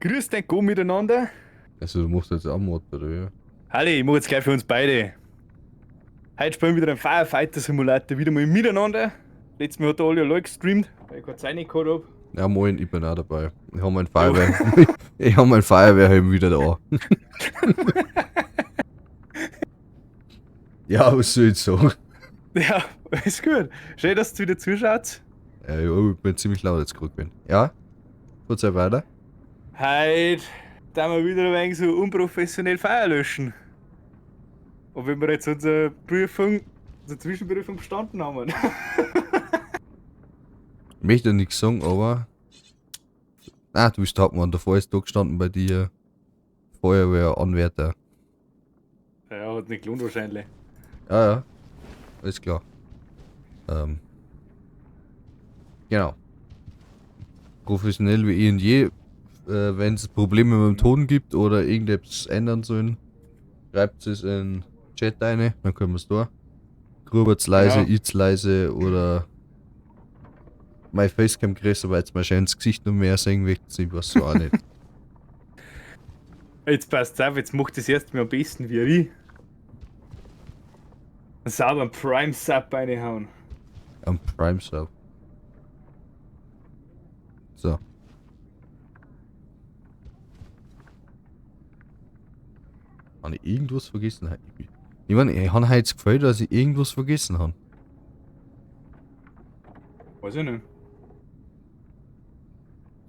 Grüß dich, go miteinander. Also du machst jetzt auch Mod, oder ja? Halli, ich mach jetzt gleich für uns beide. Heute spielen wir wieder einen Firefighter Simulator, wieder mal miteinander. Letztes Mal hat der alle allein gestreamt, weil ich keine Zeit nicht gehabt hab. Ja moin, ich bin auch dabei. Ich habe mein Jo. Ich habe mein Feuerwehrhelm wieder da. Ja, was soll ich sagen? Ja, ist gut. Schön, dass du wieder zuschaut. Ja, ich bin ziemlich laut jetzt gerade gewesen. Ja? Kurz weiter. Heute tun wir wieder ein wenig so unprofessionell Feuer löschen. Und wenn wir jetzt unsere Prüfung, unsere Zwischenprüfung bestanden haben. Ich möchte nichts sagen, aber... Ah, du bist Hauptmann, davor ist da gestanden bei dir Feuerwehranwärter. Ja, hat nicht gelohnt wahrscheinlich. Ja, alles klar. Genau. Professionell wie eh und je. Wenn es Probleme mit dem Ton gibt oder irgendetwas ändern sollen, schreibt es in den Chat rein, dann können wir es da. Grubert's leise, Genau. It's leise oder mein Facecam größer, weil jetzt mein schönes Gesicht noch mehr sehen will, ich weiß so auch nicht. Jetzt passt's auf, jetzt macht das erst mal am besten wie ich. Einen sauberen Prime-Sub reinhauen. Am Prime Sub. So. Habe ich irgendwas vergessen? Ich meine, ich habe heute das Gefühl, dass ich irgendwas vergessen habe. Weiß ich nicht.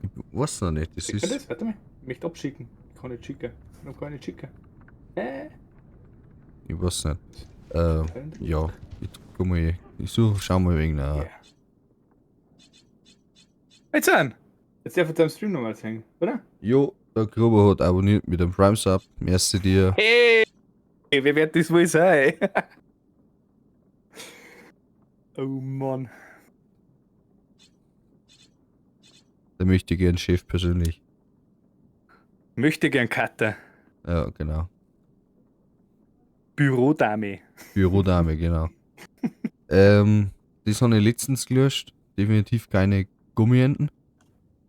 Ich weiß noch nicht, das Schick mir ist... das? Warte mal. Ich möchte abschicken. Ich kann nicht schicken. Ich noch gar nicht schicken. Ich weiß nicht. Ja. Ich guck mal, ich suche, schau mal wegen nach. Yeah. Jetzt an! Jetzt darf ich deinem Stream nochmal zeigen, oder? Jo, der Gruber hat abonniert mit dem Prime Sub. Merci dir. Hey! Wer wird das wohl sein? Oh Mann. Da möchte ich gern Chef persönlich. Möchte gern Cutter. Ja, genau. Bürodame. Bürodame, genau. Das habe ich letztens gelöscht. Definitiv keine Gummienten.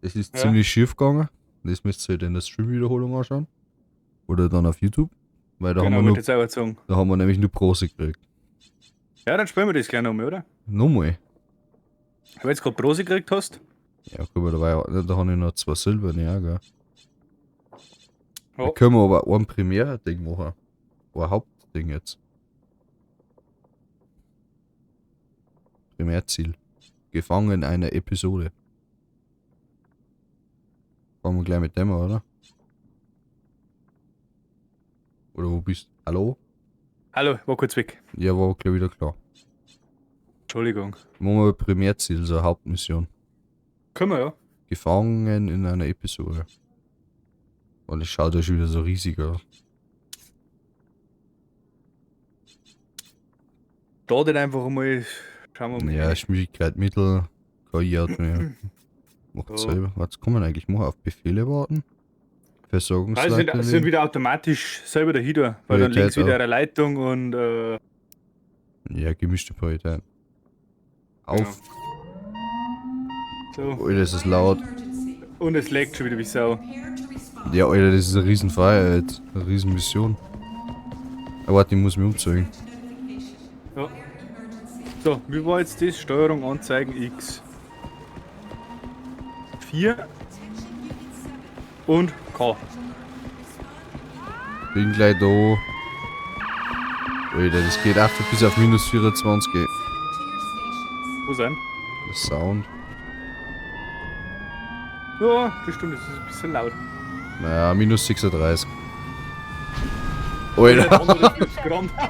Das ist Ja. ziemlich schief gegangen. Das müsst ihr halt in der Stream-Wiederholung anschauen. Oder dann auf YouTube. Weil da, Genau, haben, wir wollte nur, jetzt auch sagen. da haben wir nämlich nur Prose gekriegt. Ja, dann spielen wir das gleich nochmal, oder? Nochmal. Weil du jetzt gerade Prosi gekriegt hast. Ja, guck mal, da habe ich noch 2 silberne, ja, gell. Ja. Da können wir aber ein Primär-Ding machen. Ein Hauptding jetzt. Primärziel. Gefangen in einer Episode. Fangen wir gleich mit dem an, oder? Oder wo bist du? Hallo? Hallo, war kurz weg. Ja, war gleich wieder klar. Entschuldigung. Machen wir Primärziel, so eine Hauptmission. Können wir ja. Gefangen in einer Episode. Und es schaut ja schon wieder so riesig aus. Startet einfach mal. Schauen wir mal. Ja, Schwierigkeit Mittel. KI hat mir. Macht Ja. selber. Was kann man eigentlich machen? Auf Befehle warten? Versorgungsleiter. Also sind wieder automatisch selber dahin da, weil dann Priorität links wieder auch. eine Leitung und Ja, gemischte Priorität. Auf. so. Alter, das ist laut. Und es leckt schon wieder wie Sau. Ja, Alter, das ist eine riesen Feier jetzt. Eine riesen Mission. Aber warte, ich muss mich umzeigen. Ja. So, wie war jetzt das? Steuerung anzeigen X. 4 und K. Bin gleich da. Alter, das geht einfach bis auf minus 24. Wo sind? Der Sound. Ja, das stimmt, das ist ein bisschen laut. Naja, minus 36. Der Alter, andere 50 Gramm. Unit 7,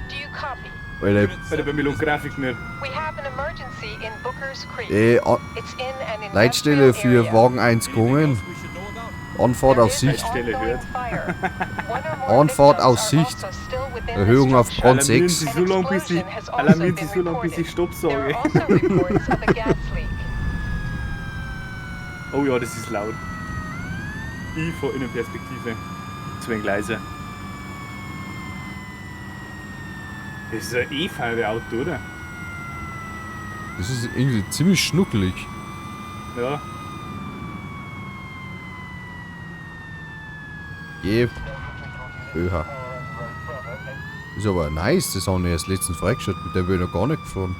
do you copy? Alter. Alter, bei mir lohnt Grafik nicht. We have an emergency in Booker's Creek. It's in an Leitstelle industrial für area. Wagen 1 kommen. Anfahrt auf There is Sicht. an Stelle ongoing hört. fire. One or more Anfahrt victims auf are Sicht. also still within the Erhöhung auf structure. Brand Alarmieren 6. Sie so lange, bis ich, An explosion has also alarmieren Sie been so lange, bis ich Stopp There are sage. also reports of a gas leak. Oh ja, das ist laut. Ich von Innenperspektive. Zu wenig leise. Das ist ein E-Feuerwehrauto, oder? Das ist irgendwie ziemlich schnuckelig. Ja. Geh. Öha. Ist aber nice, das haben wir erst letztens freigeschaltet, mit der bin ich noch gar nicht gefahren.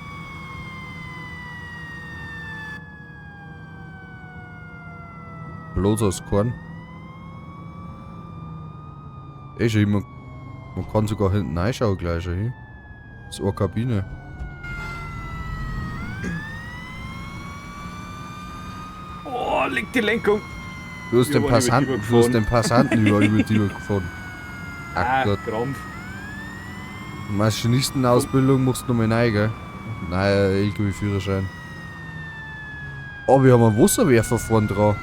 Bloß aus Korn. Schon, man kann sogar hinten reinschauen gleich schon hin. Das ist eine Kabine. Oh, liegt die Lenkung. Du hast Wir den waren über die Passanten, gefahren. du hast den Passanten über die gefahren. Ach Gott. Krampf. Maschinistenausbildung musst du nochmal rein, gell? Naja, LKW-Führerschein. Oh, wir haben einen Wasserwerfer vorne dran.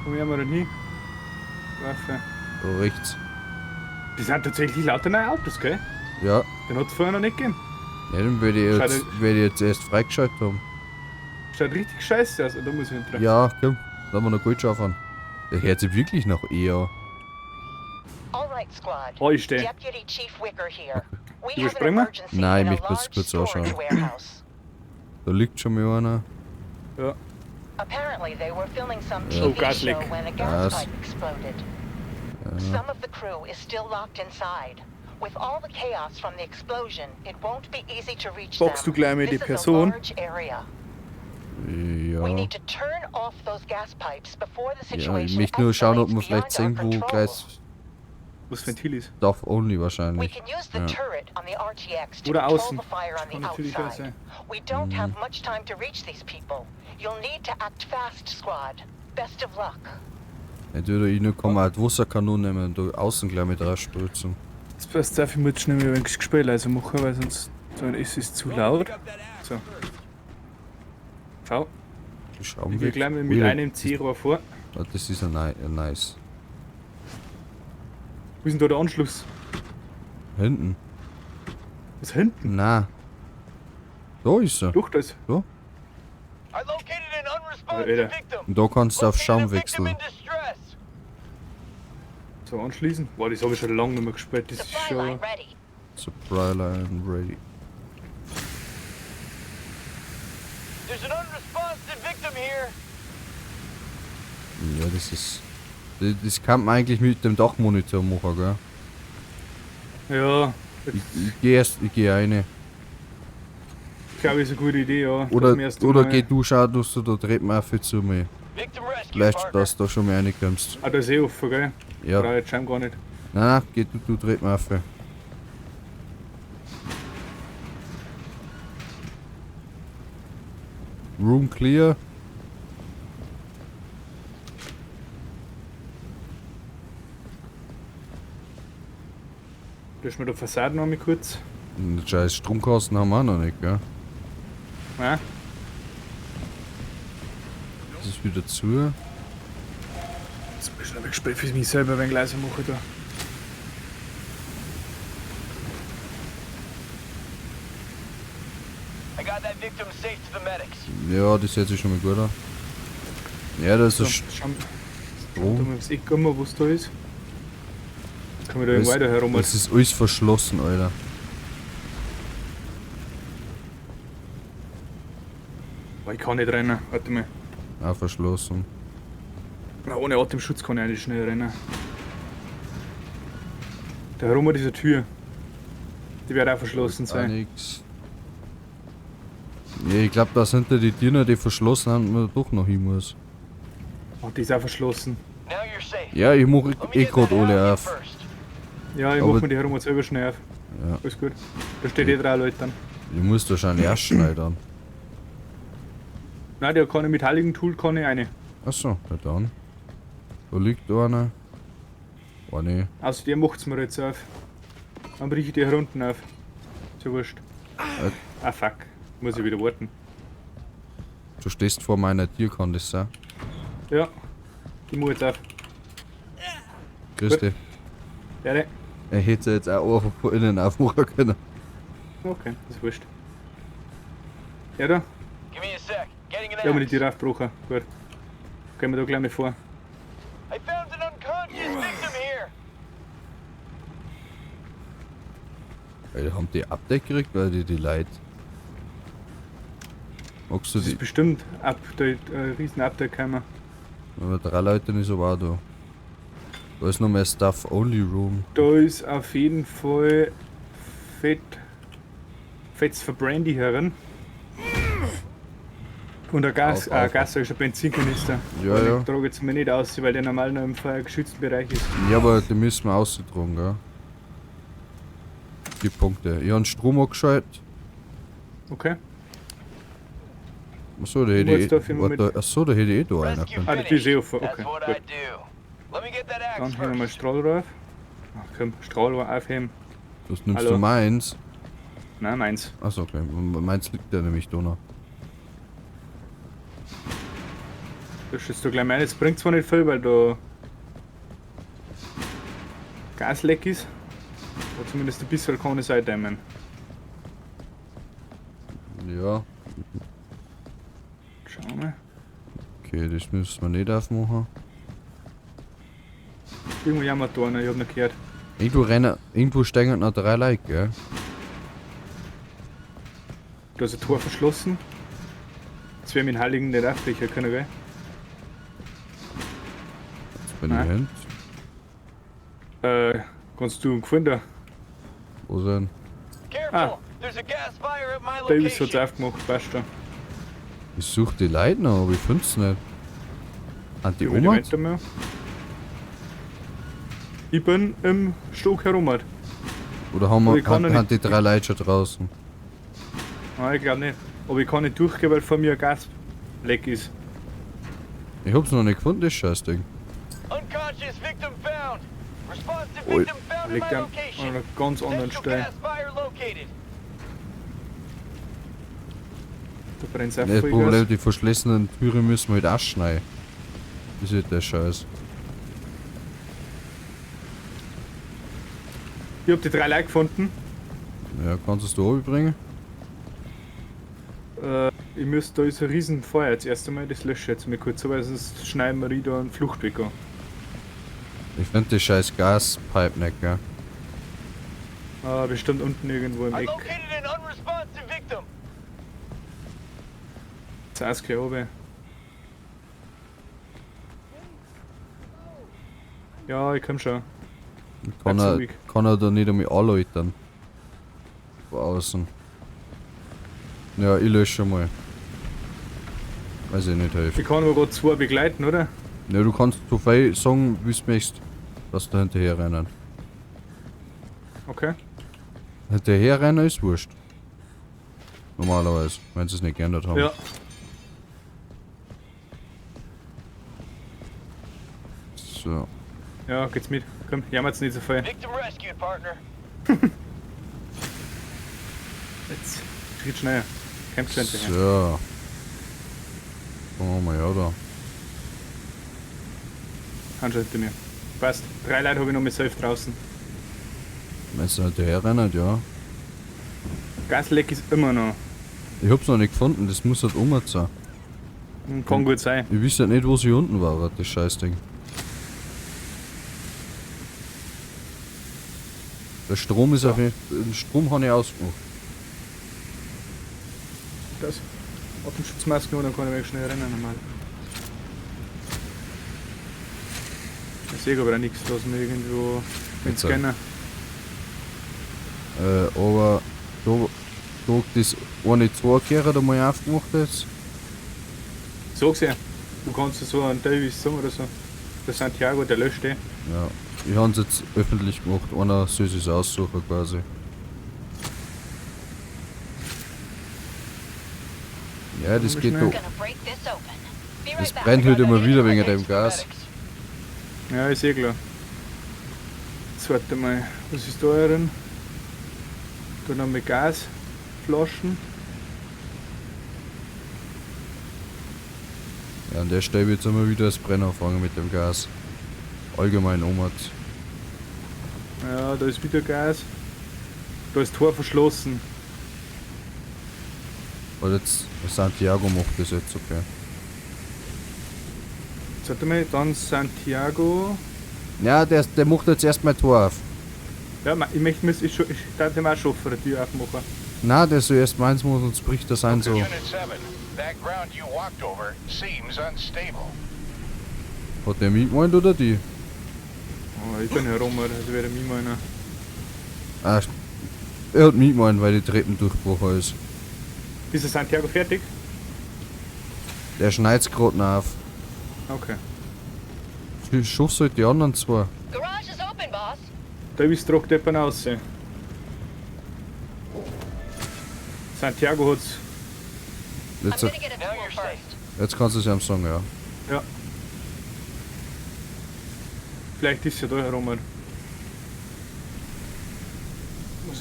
Wo werden wir denn hin? Waffe. Da rechts. Die sind tatsächlich lauter neue Autos, gell? Ja. Den hat es vorher noch nicht gegeben. Ja, dann werde ich jetzt erst freigeschaltet haben. Schaut richtig scheiße aus. Da muss ich hinterher. Ja, komm. Lass mal noch Gold schaffen. Der hört sich wirklich nach eher. All right, squad. Oh, ich stehe. Deputy Chief Wicker here. We have an Überspringen wir? emergency Nein, in a ich möchte large kurz storage anschauen. warehouse. Da liegt schon mal einer. Ja. Apparently, they were filming some Oh, TV gas show leak. when a Gas. gas pipe exploded. Some of the crew is still locked inside. With all the chaos from the explosion, it won't be easy to reach Boxst du them. gleich mal die This is a Person? large area. Ja. We need to turn off those gas pipes before the Ja, situation ich möchte nur schauen, ob man escalates vielleicht beyond sehen, our wo control. gleich Was Ventil ist. Stuff only We wahrscheinlich. can use the Ja. turret on the RTX to Oder control außen. the fire on Kann the natürlich auch outside. sein. We don't have much time to reach these people. You'll need to act fast, squad. Best of luck. Natürlich, nur kann man halt Wasserkanone nehmen und da außen gleich mit rausspritzen. Das passt auf, ich muss schnell mal ein Gespräch leiser machen, weil sonst es ist zu laut. So. Schau, Die Schaum ich gehe weg. gleich mal mit Ui, einem C-Rohr vor. Das ist ein nice. Wo ist denn da der Anschluss? Hinten. Was hinten? Na. Da ist er. Durch das. Da. I located an Alter. unresponsive victim. Und da kannst du auf Located a Schaum victim wechseln. in distress. So, anschließen. Boah, das habe ich schon lange nicht mehr gespielt. Das ist Supply schon. line ready. Supply line ready. There's an unresponsive victim here. Ja, das ist. Das kann man eigentlich mit dem Dachmonitor machen, gell? Ja, Ich geh rein. ich glaube, ist eine gute Idee, ja. Oder, Das erste oder Mal- geh du, schau, dass du da Treppen auf zu mir. Victim rescue, Vielleicht, partner. dass du da schon mal reinkommst. Ah, da ist eh offen, gell? Ja. Brauche ich jetzt scheinbar gar nicht. Nein, geh du Treppen auf. Room clear. Löschen wir die Fassade noch mal kurz. Den scheiß Stromkasten haben wir auch noch nicht, gell? Ja, Das ist wieder zu. jetzt muss ich noch gespielt für mich selber, wenn ich leiser mache da. I got that victim safe to the medics. Ja, das hört sich schon mal gut an. Ja, das So, ist schauen wir Strom. mal das Eck an, was da ist. Jetzt kann man da Das, weiter herum. das ist alles verschlossen, Alter. Boah, ich kann nicht rennen. Warte mal. Auch verschlossen. Na, ohne Atemschutz kann ich eigentlich schnell rennen. Da herum diese Tür. Die wird auch verschlossen Auch sein. nix. Ja, ich glaube, dass hinter die Türen, die verschlossen haben, man doch noch hin muss. Oh, die ist auch verschlossen. Now you're safe. Ja, ich mach Let me eh get grad that alle out auf. first. Ja, ich Aber- mach mir die herum jetzt selber schnell auf. Ja. Alles gut. Da steht eh 3 Leute dann. Ich muss wahrscheinlich erst schneidern. Nein, der kann ich mit heiligen Tool kann ich eine. Achso, ja dann. Da liegt einer. Oh ne. Also der macht's mir jetzt auf. Dann brich ich die hier unten auf. Ist ja wurscht. Ah fuck. Muss ich wieder warten. Du stehst vor meiner Tür, kann das sein? Ja. Ich muss jetzt auf. Grüß dich. Ja, ne. Er hätte jetzt auch einfach von innen aufmachen können. Okay, das ist wurscht. Ja da. Give me a sec. Getting an Ich hab mir die axe. Tür aufgebrochen. Gut. Gehen wir da gleich mal vor. I found an unconscious victim here. Weil haben die Update gekriegt, weil die Leute. Magst du Das die? ist bestimmt Update, riesen Update gekommen. Aber 3 Leute ist aber auch da. Da ist noch mehr Stuff Only Room. Da ist auf jeden Fall Fetts für Brandy herin. Und ein Gas, Auf. Gas ist ein Benzinkanister. Ja, Aber ja. Ich trage jetzt mal nicht aus, weil der normal noch im feuergeschützten Bereich ist. Ja, aber die müssen wir ausgetragen, gell? Die Punkte. Ich habe einen Strom angeschaltet. Okay. Achso, da hätte Jetzt ich. darf ich mal Warte, achso, da hätte ich da einer Rescue können. Ah, die Tür ist eh finished. offen. That's Okay, what gut. I do. Let me get that Dann axe hier nochmal first. Strahl drauf. Ach komm, Strahl aufheben. Das nimmst Hallo? du meins. Nein, meins. Achso, okay. Meins liegt ja nämlich da noch. Das ist du gleich mein. Jetzt bringt zwar nicht viel, weil da Gasleck ist. Aber zumindest ein bisschen kann ich es eindämmen. Ja, Schauen wir. okay, das müssen wir nicht aufmachen. Irgendwo jammert da einer, ich hab noch gehört. Irgendwo stehen noch 3 Leute, gell? Da ist ein Tor verschlossen. Jetzt werden wir den Heiligen nicht aufbrechen können, gell? Jetzt bin ich Nein. hin. Kannst du gefunden? Wo sind? Careful! There's a gas fire at my Davis hat's location. aufgemacht, passt schon. Ich suche die Leute noch, aber ich find's nicht. An die Ich will Oma? nicht weitermachen. Ich bin im Stock herum. Oder haben Aber wir ich kann noch haben die nicht- 3 Leute schon draußen? Nein, ich glaube nicht. Aber ich kann nicht durchgehen, weil vor mir ein Gasleck ist. Ich hab's noch nicht gefunden, das Scheißding. Unconscious victim found. Responsive Ui. victim found in Liegt my an location. einer ganz anderen Potential Stelle. gas fire located. Da brennt es auch Das Vollgas. Problem, die verschlossenen Türen müssen wir halt ausschneiden. Das ist halt der Scheiß. Ich hab die 3 Leute gefunden. Ja, kannst du es da oben bringen? Ich müsste, da ist ein riesen Feuer jetzt erst einmal, das lösche ich jetzt mal kurz, weil sonst schneiden wir da einen Fluchtweg an. Ich finde die scheiß Gaspipe nicht, gell? Bestimmt unten irgendwo im I Eck. located an unresponsive victim. Jetzt gleich oben. Ja, ich komm schon. Kann Bleib er, ruhig. kann er da nicht einmal anläutern? Von außen. Ja, ich lösche schon mal. Weiß ich nicht, hilft. Ich kann aber gerade 2 begleiten, oder? Ja, du kannst so viel sagen, wie du möchtest. Dass da hinterher rennen. Okay. Hinterher rennen ist wurscht. Normalerweise, wenn sie es nicht geändert haben. Ja. So. Ja, geht's mit. Komm, jammert's nicht so viel. Victim rescued, partner. Jetzt. Schritt schneller. Kämpfst du hinterher. So. Oh mal ja da. Handschuhe hinter mir. Passt. 3 Leute habe ich noch mit selbst draußen. Wenn sie hinterher rennen, ja. Gasleck ist immer noch. Ich hab's noch nicht gefunden, das muss halt sein. Kann gut sein. Ich weiß halt nicht, wo sie unten war, das Scheißding. Der Strom ist auf jeden Fall. Den Strom habe ich ausgemacht. Das. Atemschutzmaske und dann kann ich weg schnell rennen normal. Ich sehe aber auch nichts, dass wir irgendwo mit Jetzt, Scanner. Aber da das eine 2 Kehrer da mal aufgemacht ist. Sag's ja. Du kannst so einen Davis sagen oder so. Der Santiago, der löscht den. Ja. Ich habe es jetzt öffentlich gemacht, einer soll es aussuchen quasi. Ja, das geht schnell. doch. Gonna break this open. Be Das right back. brennt halt immer wieder wegen dem Gas. Ja, ist eh klar. Jetzt warte mal, was ist da drin? Da noch mit Gasflaschen. Ja, an der Stelle wird jetzt immer wieder das Brennen anfangen mit dem Gas. Allgemein Omat. Ja, da ist wieder Gas. Da ist Tor verschlossen. Weil jetzt Santiago macht das jetzt, okay. Jetzt warte mal, dann Santiago. Ja, der macht jetzt erstmal Tor auf. Ja, ich möchte ich darf dem auch schon für die Tür aufmachen. Na, der soll erst meins muss, sonst bricht das ein so. Unit 7, that ground you walked over seems unstable. Hat der mich gemeint oder die? Oh, ich bin herum, das wäre mir meiner. Ah, er hat mich gemeint, weil die Treppendurchbruch ist. Ist der Santiago fertig? Der schneid's grad nach auf. Okay. Ich schaff's halt die anderen zwei. Garage is open, boss. Da ist Druck deppen aussehen. Santiago hat's. Jetzt, I'm gonna get a Now tool you're safe. first. jetzt kannst du es ihm sagen, ja. Ja. Vielleicht ist er da herum. Muss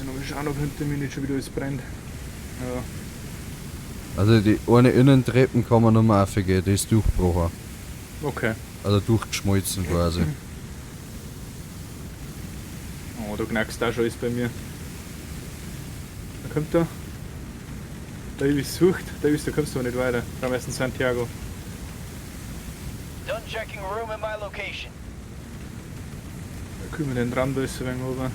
ich noch mal schauen, ob hinter mir nicht schon wieder alles brennt. Ja. Also die eine Innentreppen kann man nochmal aufgehen, die ist durchgebrochen. Okay. Also durchgeschmolzen quasi. Oh, da knackst auch schon alles bei mir. Da kommt er. Da ist sucht, da kommst du nicht weiter. Da ist ein Santiago. Done checking a room in my location. Da können wir den Rand alles ein wenig runter.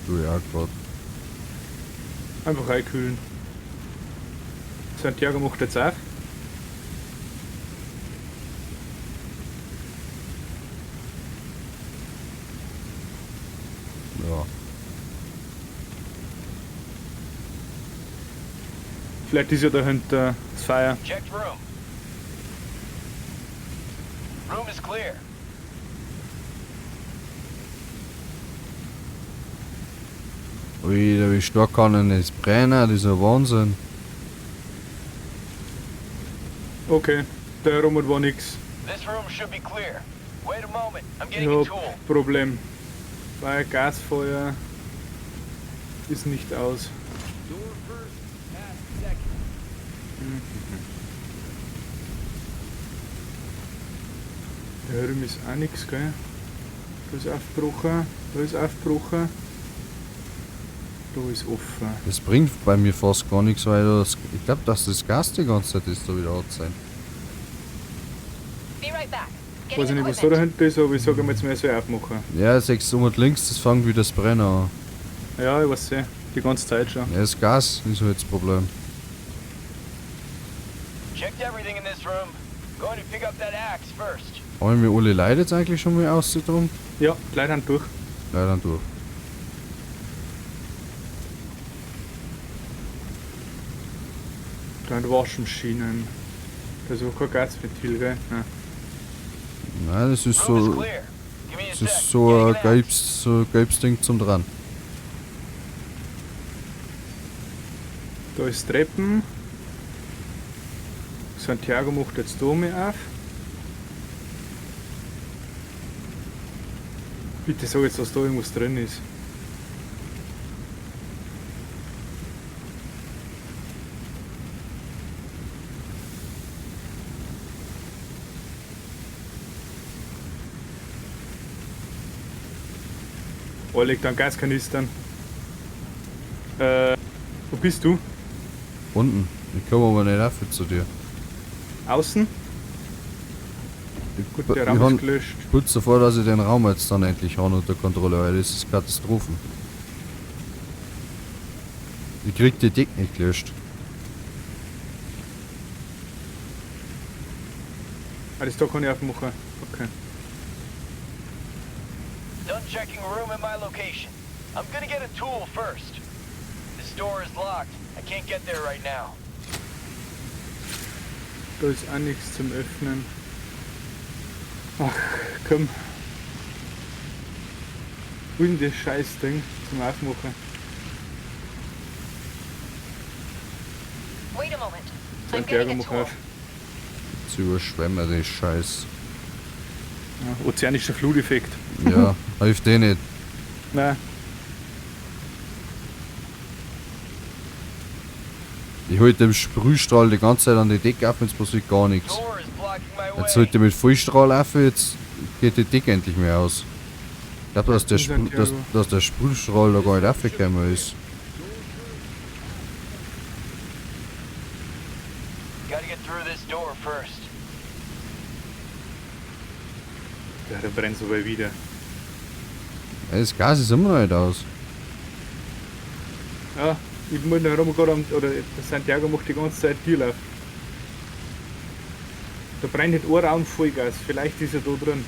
Du ja grad. Einfach einkühlen. Santiago macht jetzt auf. Ja. Vielleicht ist ja da hinten das Feuer. Checked room. Room is clear. Ui, wie stark kann denn das brennen? Das ist ein Wahnsinn. Okay, da herum war nix. This room should be clear. Wait a moment. I'm Ich getting a hab tool. Problem. Weil Gasfeuer ist nicht aus. Da herum ist auch nichts, gell? Da ist aufgebrochen, da ist aufgebrochen. Da ist offen. Das bringt bei mir fast gar nichts, weil das, ich glaube, dass das Gas die ganze Zeit ist, da wieder hat sein. Be right back. Ich Getting weiß nicht, was da equipment. dahinter ist, aber ich sage mal, jetzt mehr so aufmachen. Ja, 6 und links, das fängt wieder das Brennen an. Ja, ich weiß die ganze Zeit schon. Ja, das Gas ist halt das Problem. Checked everything in this room. Going to pick up that axe first. Haben wir alle Leute jetzt eigentlich schon mal ausgedrungen? Ja, gleich dann durch. Ja, dann durch. Dann Waschmaschinen. Da ist auch kein Gasventil, gell? Nein. Nein, das ist Room is so, clear. Give me a das sec. ist so Getting ein an axe. gelbes Ding zum dran. Da ist Treppen. Santiago macht jetzt da mal auf. Bitte sag jetzt, dass da irgendwas drin ist. Oh, liegt an Gaskanistern. Wo bist du? Unten. Ich komme aber nicht rauf zu dir. Außen? Gut, der Raum ist gelöscht. Kurz davor, dass ich den Raum jetzt dann endlich habe unter Kontrolle, weil das ist Katastrophen. Ich krieg die Dick nicht gelöscht. Ah, das da kann ich aufmachen. Okay. Done checking a room in my location. I'm gonna get a tool first. This door is locked. I can't get there right now. Da ist auch nichts zum Öffnen. Ach, komm. Wo ist denn das Scheißding zum Aufmachen? Wait a moment. I'm Santiago, getting a mach tool. auf. Jetzt überschwemmen den Scheiß. Ja, ozeanischer Fluteffekt. Ja, hilft eh nicht. Nein, Ich halte dem Sprühstrahl die ganze Zeit an die Decke auf, jetzt passiert gar nichts. Door is blocking my Jetzt way. sollte ich mit Vollstrahl auf, jetzt geht die Decke endlich mehr aus. Ich glaube, dass, dass der Sprühstrahl da gar nicht aufgekommen ist. Gotta get through this door first. ja, der brennt so weit wieder. Ja, das Gas ist immer noch nicht aus. Ja, ich muss noch rumgehen, oder der Santiago macht die ganze Zeit Türlauf. Da brennt nicht ein Raum Vollgas, vielleicht ist er da drin.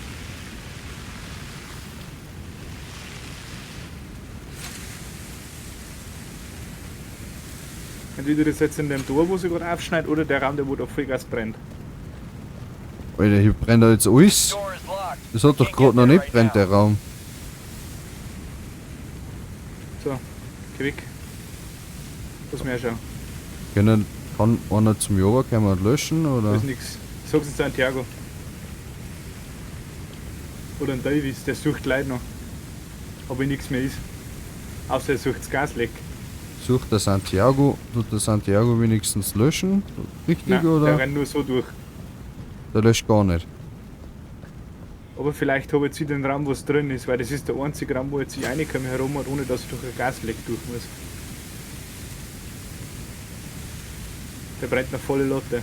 Entweder das jetzt in dem Tor, wo sie gerade aufschneidet, oder der Raum, der wo da Vollgas brennt. Alter, hier brennt da jetzt alles. Door is locked. Das hat doch Can't gerade get noch there nicht right brennt, now. der Raum. So, geh weg. Lass mich schauen. Kann einer zum Java kommen und löschen, Da oder? ist nix. Sag's in Santiago. Oder ein Davis, der sucht Leute noch. Aber nichts mehr ist. Außer er sucht das Gasleck. Sucht der Santiago, tut der Santiago wenigstens löschen? Richtig, Nein, der oder? rennt nur so durch. Der löscht gar nicht. Aber vielleicht habe ich jetzt wieder den Raum, was drin ist, weil das ist der einzige Raum, wo jetzt ich reinkomme herum hat, ohne dass ich durch ein Gasleck durch muss. Der brennt noch volle Lotte.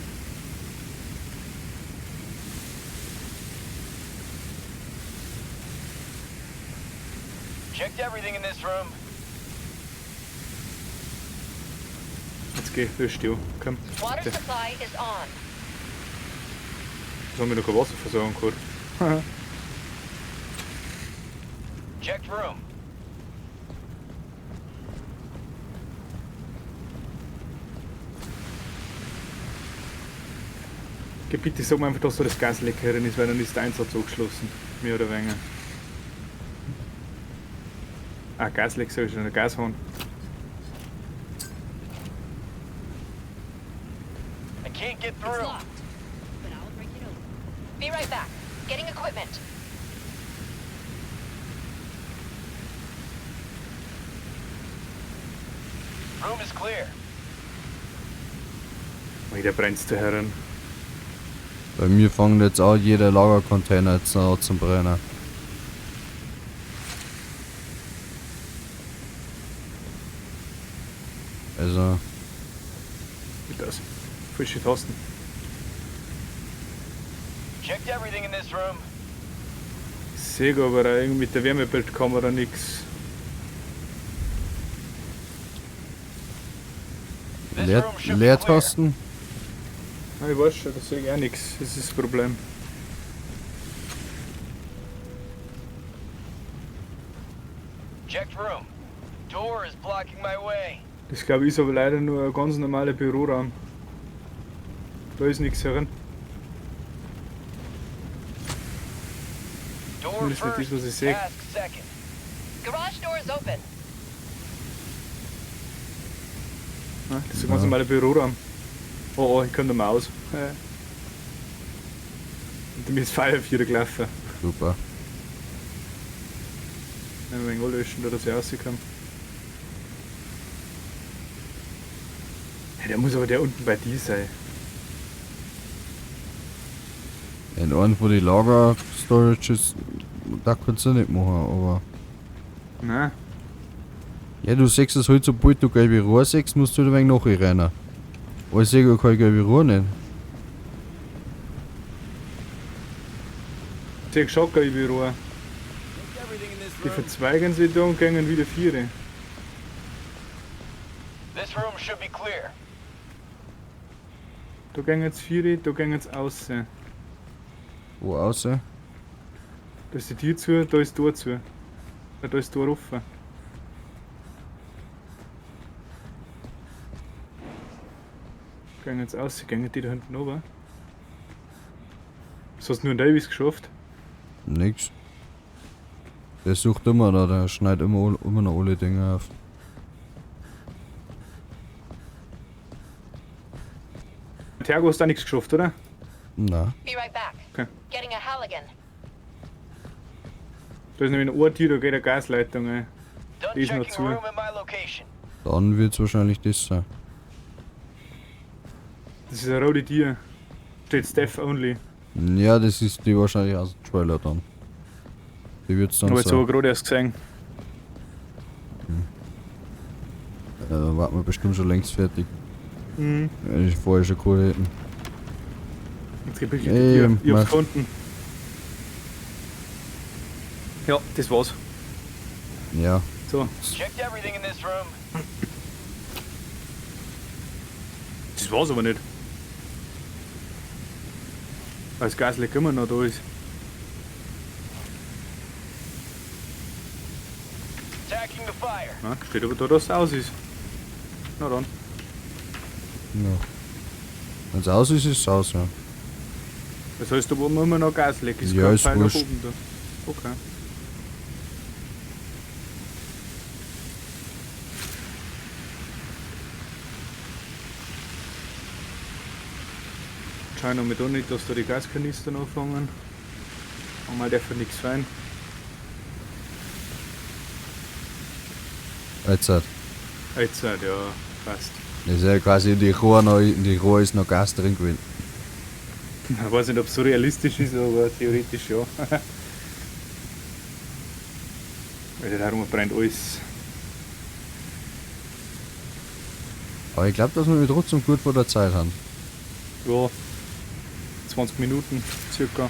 Checked everything in this room. Jetzt geh, lösch die an. Komm. Water Bitte. supply is on. Jetzt haben wir noch keine Wasserversorgung gehabt. Checked room. Geh bitte, sag mir einfach, dass da das Gasleck herin ist, weil dann ist der Einsatz angeschlossen. Mehr oder weniger. Ah, Gasleck, sag ich schon, der Gashahn. I can't get It's through. locked, but I'll break it open. Be right back. Getting equipment. Room is clear. Oh, der brennt's da herin. Bei mir fängt jetzt auch jeder Lagercontainer jetzt an zum Brennen. Also, Mit das. Falsche Tasten. Checked everything in this room. Ich sehe aber auch irgendwie mit der Wärmebildkamera nichts. This room should be clear. Leertasten. Ah, ich weiß schon, da sehe ich auch nichts. Das ist das Problem. Checked room. Door is blocking my way. Das glaube ich ist aber leider nur ein ganz normaler Büroraum. Da ist nichts herin. Door Zumindest nicht first. das, was ich sehe. Task second. Garage door is open. Ah, das ist ein ganz normaler Büroraum. Oh, ich kann da mal aus. Und mir ist Feuer wieder gelaufen. Super. Ein wenig anlöschen, da dass ich rauskomme. Hey, der muss aber der unten bei dir sein. In einem von den Lager-Storages, da kannst du nicht machen, aber... Nein. Ja, du siehst es halt, sobald du gelbe Rohr siehst, musst du halt ein wenig nachrennen. Aber ich sehe gar keine gelbe Rohr nicht. Ich sehe schon kein Büro. Die verzweigen sich da und gehen wieder vier. This room should be clear. Da gehen jetzt vier, da gehen jetzt außen. Wo außer? Da ist die Tür zu, da ist die Tor zu. Ja, da ist die Tor offen. Gehen jetzt aus, gehen die da hinten runter. Was hast du nur in Davis geschafft? Nix. Der sucht immer da, der schneidet immer noch alle Dinge auf. Tergo hast du auch nichts geschafft, oder? Na, Be right back. Okay. Getting a Halligan. Da ist nämlich eine Tür, da geht eine Gasleitung ein. Done Die ist noch checking zu. room in my location. dann wird's wahrscheinlich das sein. Das ist eine rote Tür. Steht Staff only. Ja, das ist die wahrscheinlich aus dem Trailer dann. Die wird's dann Aber jetzt sein. habe ich gerade erst gesehen. Warten wir bestimmt schon längst fertig. Mhm. Wenn ich vorher schon Kohle hätten. Jetzt gebe ich die Ey, Tür. Ich hab's mach. gefunden. Ja, das war's. Ja, So, Checked everything in this room. Das war's aber nicht. Weil das Gasleck immer noch da ist. Attacking the fire. Ja, steht aber da, dass es aus ist. Na dann. Ja. Wenn es aus ist, ist es aus, ja. Das heißt, da oben immer noch Gasleck. Ist Ja, kein ist Pfeil nach wurscht. oben da. Okay. Schau noch mit an nicht, dass da die Gaskanister anfangen. Einmal darf ja nichts sein. Jetzt hat. Jetzt halt, ja, passt. Das ist ja quasi in die Rohr ist noch Gas drin gewesen. Ich weiß nicht, ob es so realistisch ist, aber theoretisch ja. Weil darum brennt alles. Aber ich glaube, dass wir trotzdem gut vor der Zeit haben. Ja, 20 Minuten circa.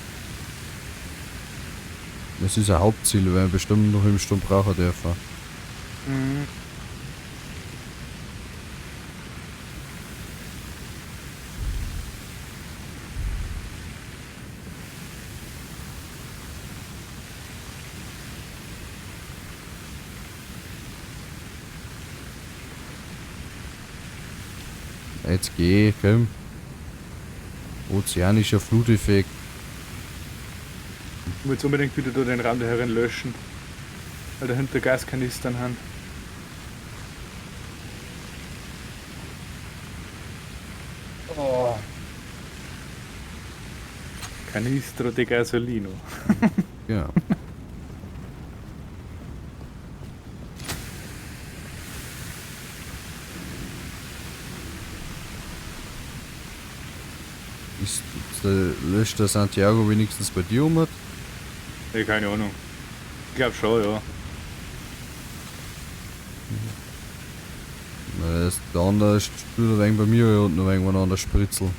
Das ist ein Hauptziel, weil wir bestimmt noch eine Stunde brauchen dürfen. Mhm. Jetzt geh, komm. Ozeanischer Fluteffekt. Ich muss jetzt unbedingt wieder da den Raum da herin löschen. Weil dahinter Gaskanistern haben. Oh. Canistro di Gasolino. Genau. Löscht der Santiago wenigstens bei dir um? Nee, keine Ahnung. Ich glaube schon, ja. Der andere spielt ein wenig bei mir und noch irgendwann an der Spritzel.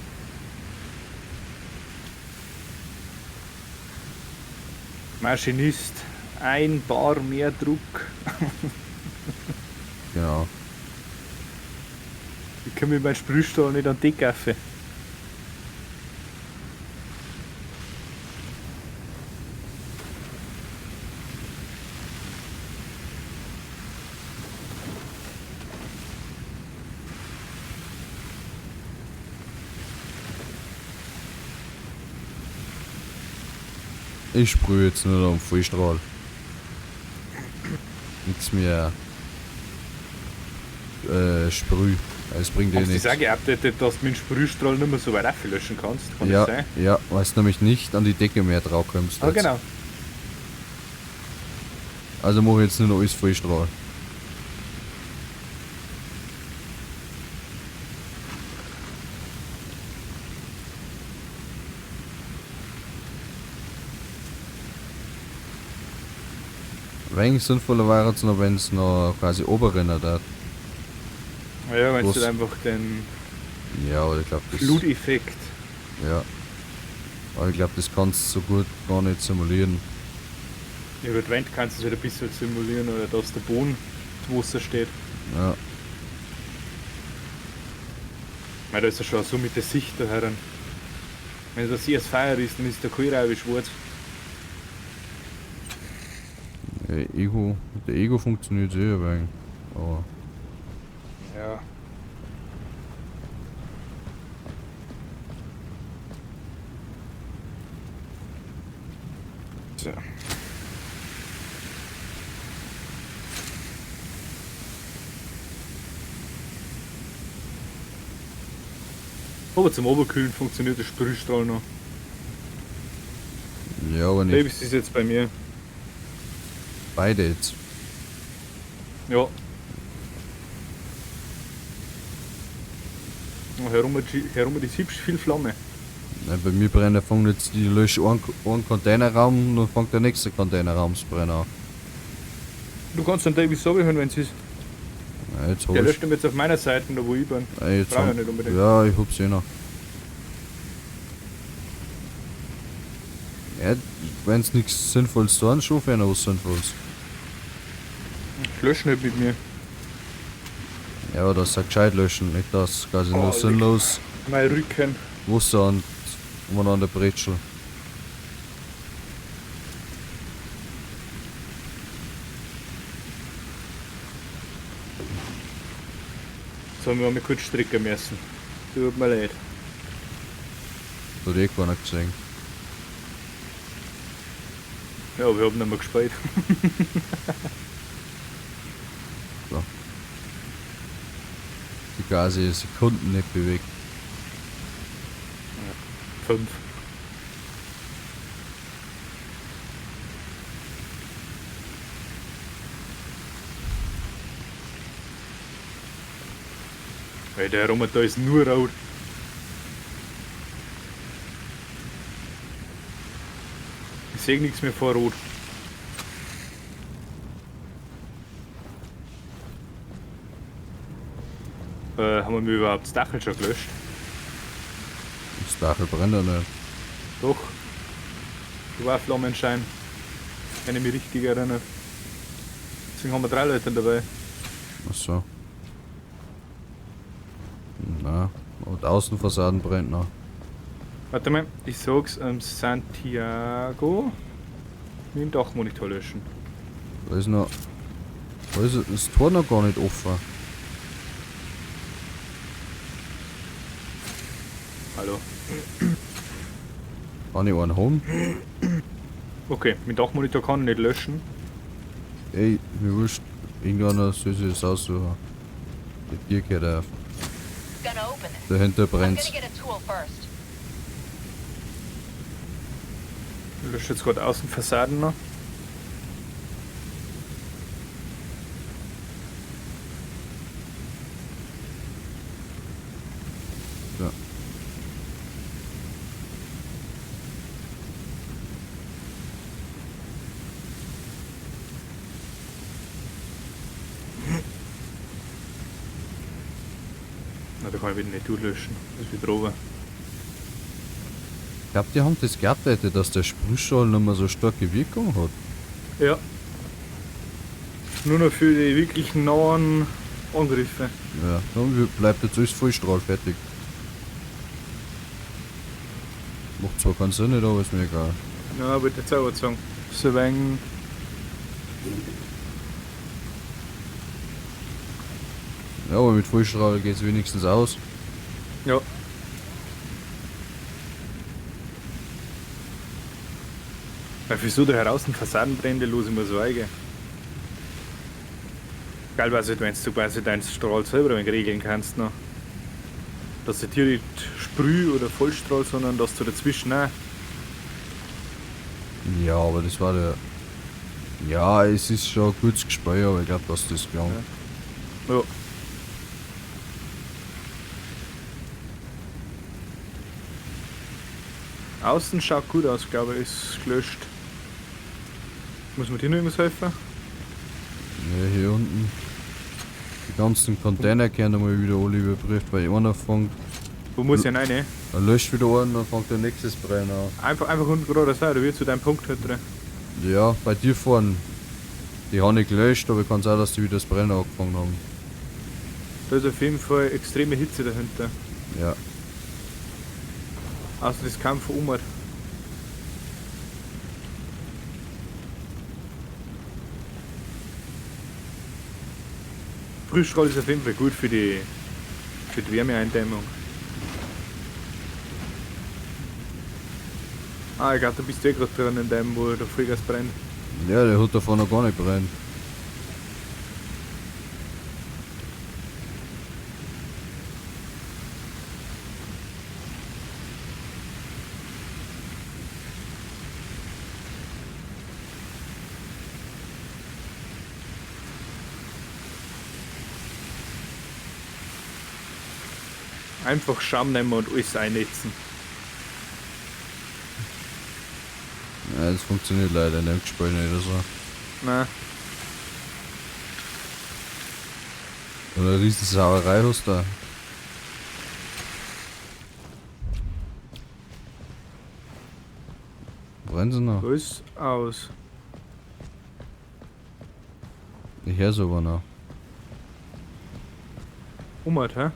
Maschinist, ein Bar mehr Druck. Genau. Ich kann mit meinem Sprühstahl nicht an die Decke. Ich sprühe jetzt nur noch am Vollstrahl. Nichts mehr sprüh. Es bringt dir Hast du nichts. das auch geupdatet, dass du mit dem Sprühstrahl nicht mehr so weit löschen kannst? Kann Ja, das sein? ja, weil du nämlich nicht an die Decke mehr drauf kommst. Ah, genau. Also mache ich jetzt nur noch alles Vollstrahl. Wenig sinnvoller wäre es noch, wenn es noch quasi Oberrenner da. Ja, wenn Was? du einfach den Ja, aber ich glaube das. Fluteffekt. Ja. Aber ich glaube das kannst du so gut gar nicht simulieren. Über die Wand kannst du es halt ein bisschen simulieren, oder dass der Boden zu Wasser steht. Ja. Weil da ist ja schon so mit der Sicht da heran. Wenn das hier das Feuer ist, dann ist der Kohlraum schwarz. Der Ego funktioniert sehr wenig. Aber Ja. So. Aber zum Oberkühlen funktioniert der Sprühstrahl noch. ja, aber nicht Davis ist jetzt bei mir. beide jetzt. Ja. Herum ist hübsch viel Flamme. Ja, bei mir brennen, fängt jetzt die Lösch einen Containerraum und dann fängt der nächste Containerraum zu brennen an. Du kannst den Davis so hören, wenn es ist. Ja, jetzt Der hab löscht ihn jetzt auf meiner Seite, da wo ich bin. jetzt Brauch ich nicht unbedingt. ja, ich hab's eh noch. Ja, wenn's nichts Sinnvolles tun, schon für was Sinnvolles. Lösch nicht mit mir. Ja, das ist ja gescheit löschen, nicht das quasi nur Oh, sinnlos Mein Rücken. Wasser und umeinander Brezel. So haben wir mal kurz stricken müssen. Tut mir leid. Das hat eh keiner gesehen. Ja, wir haben nicht mehr gespielt. Die quasi Sekunden nicht bewegt. 5. Weil der Roman da ist nur rot. Ich sehe nichts mehr vor Rot. Haben wir überhaupt das Dachel schon gelöscht? Das Dachel brennt ja nicht. Doch. Da war Flammenschein. Wenn ich mich richtig erinnere. Deswegen haben wir 3 Leute dabei. Achso. Na, und Außenfassaden brennt noch. Warte mal, ich sag's Santiago. Mit dem Dachmonitor löschen. Da ist noch. Da ist das Tor noch gar nicht offen. Hallo. Kann ich einen haben? Okay, mit Dachmonitor kann ich nicht löschen. Ey, mir wurscht. Irgendeiner soll sich das aussuchen. Die Tür geht auf. Gonna open it. Dahinter I'm gonna brennt's. get a tool first. Ich lösche jetzt gerade Außenfassaden noch. Ja. Na, da kann ich wieder nicht durchlöschen. Das ist wieder oben. Ich glaube, die haben das geupdatet, dass der Sprühschal nicht mehr so starke Wirkung hat. Ja. Nur noch für die wirklich nahen Angriffe. Ja, dann bleibt jetzt alles Vollstrahl fertig. Macht zwar keinen Sinn, nicht, aber ist mir egal. Ja, würde ich jetzt auch was sagen. So ein wenig. Ja, aber mit Vollstrahl geht es wenigstens aus. Ja. Weil wieso da heraus Fassadenbrände los immer so eigen? Geil wäre es, wenn du quasi deinen Strahl selber ein wenig regeln kannst noch. Dass du hier nicht Sprüh- oder Vollstrahl, sondern dass du dazwischen auch. Ja, aber das war der. Ja, es ist schon ein gutes Gespräch, aber ich glaube, dass das gegangen. Ja. Außen schaut gut aus, glaube ich, ist gelöscht. Muss man dir noch irgendwas helfen? Ja, hier unten. Die ganzen Container können mal wieder alle überprüft, weil einer fängt. Wo muss ich denn rein? Er löscht wieder einen, dann fängt der nächste Brennen an. Einfach unten gerade sein, da wird zu deinem Punkt halt drin. Ja, bei dir vorne. Die haben nicht gelöscht, aber kann sein, dass die wieder das Brennen angefangen haben. Da ist auf jeden Fall extreme Hitze dahinter. Ja. Außer das kam von Umar. Frühstrahl ist auf jeden Fall gut für die Wärmeeindämmung. Ah, ich glaube, da bist du gerade dran in dem, wo der Vollgas brennt. Ja, der hat davon noch gar nicht brennt. Einfach Scham nehmen und alles einnetzen. Ja, das funktioniert leider in dem Gespräch nicht oder so. Nein, Oder eine riesen Sauerei hast du da. Brennen sie noch? alles aus. Ich höre aber noch. Hä?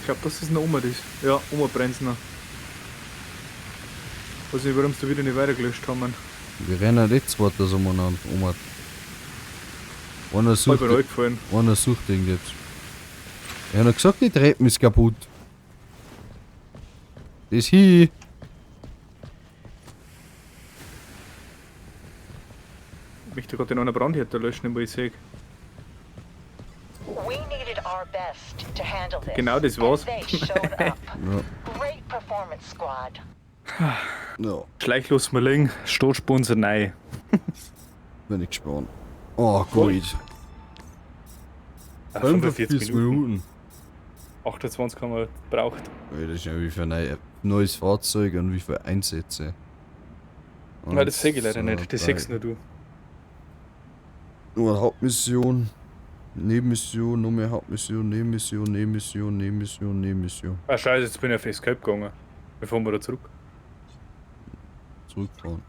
Ich glaube, dass das noch Umert ist. Ja, brennt's noch. Weiß nicht, warum sie wieder nicht weitergelöscht haben. Wir rennen jetzt weiter so umeinander. Einer Voll sucht, bei euch gefallen. einer sucht ihn jetzt. Er hat gesagt, die Treppe ist kaputt. Das hier. Ich möchte gerade den einen Brandhärter löschen, wo ich sehe. We needed our best to handle this. Genau das war's. And they showed up. Ja. Great performance, squad. Ja, Schleichlos mal liegen, Stoßsponsor nein. bin ich gespannt. Oh, gut. 45 Minuten. 28 haben wir gebraucht. Ey, das ist ja wie für ein neues Fahrzeug und wie viele Einsätze. Nein, das sehe ich leider So, nicht. Das siehst nur du. Nur eine Hauptmission, Nebenmission, noch mehr Hauptmission, Nebenmission, Nebenmission, Nebenmission, Nebenmission. Ah scheiße, jetzt bin ich auf Escape gegangen. Wir fahren wieder zurück. Zurückfahren.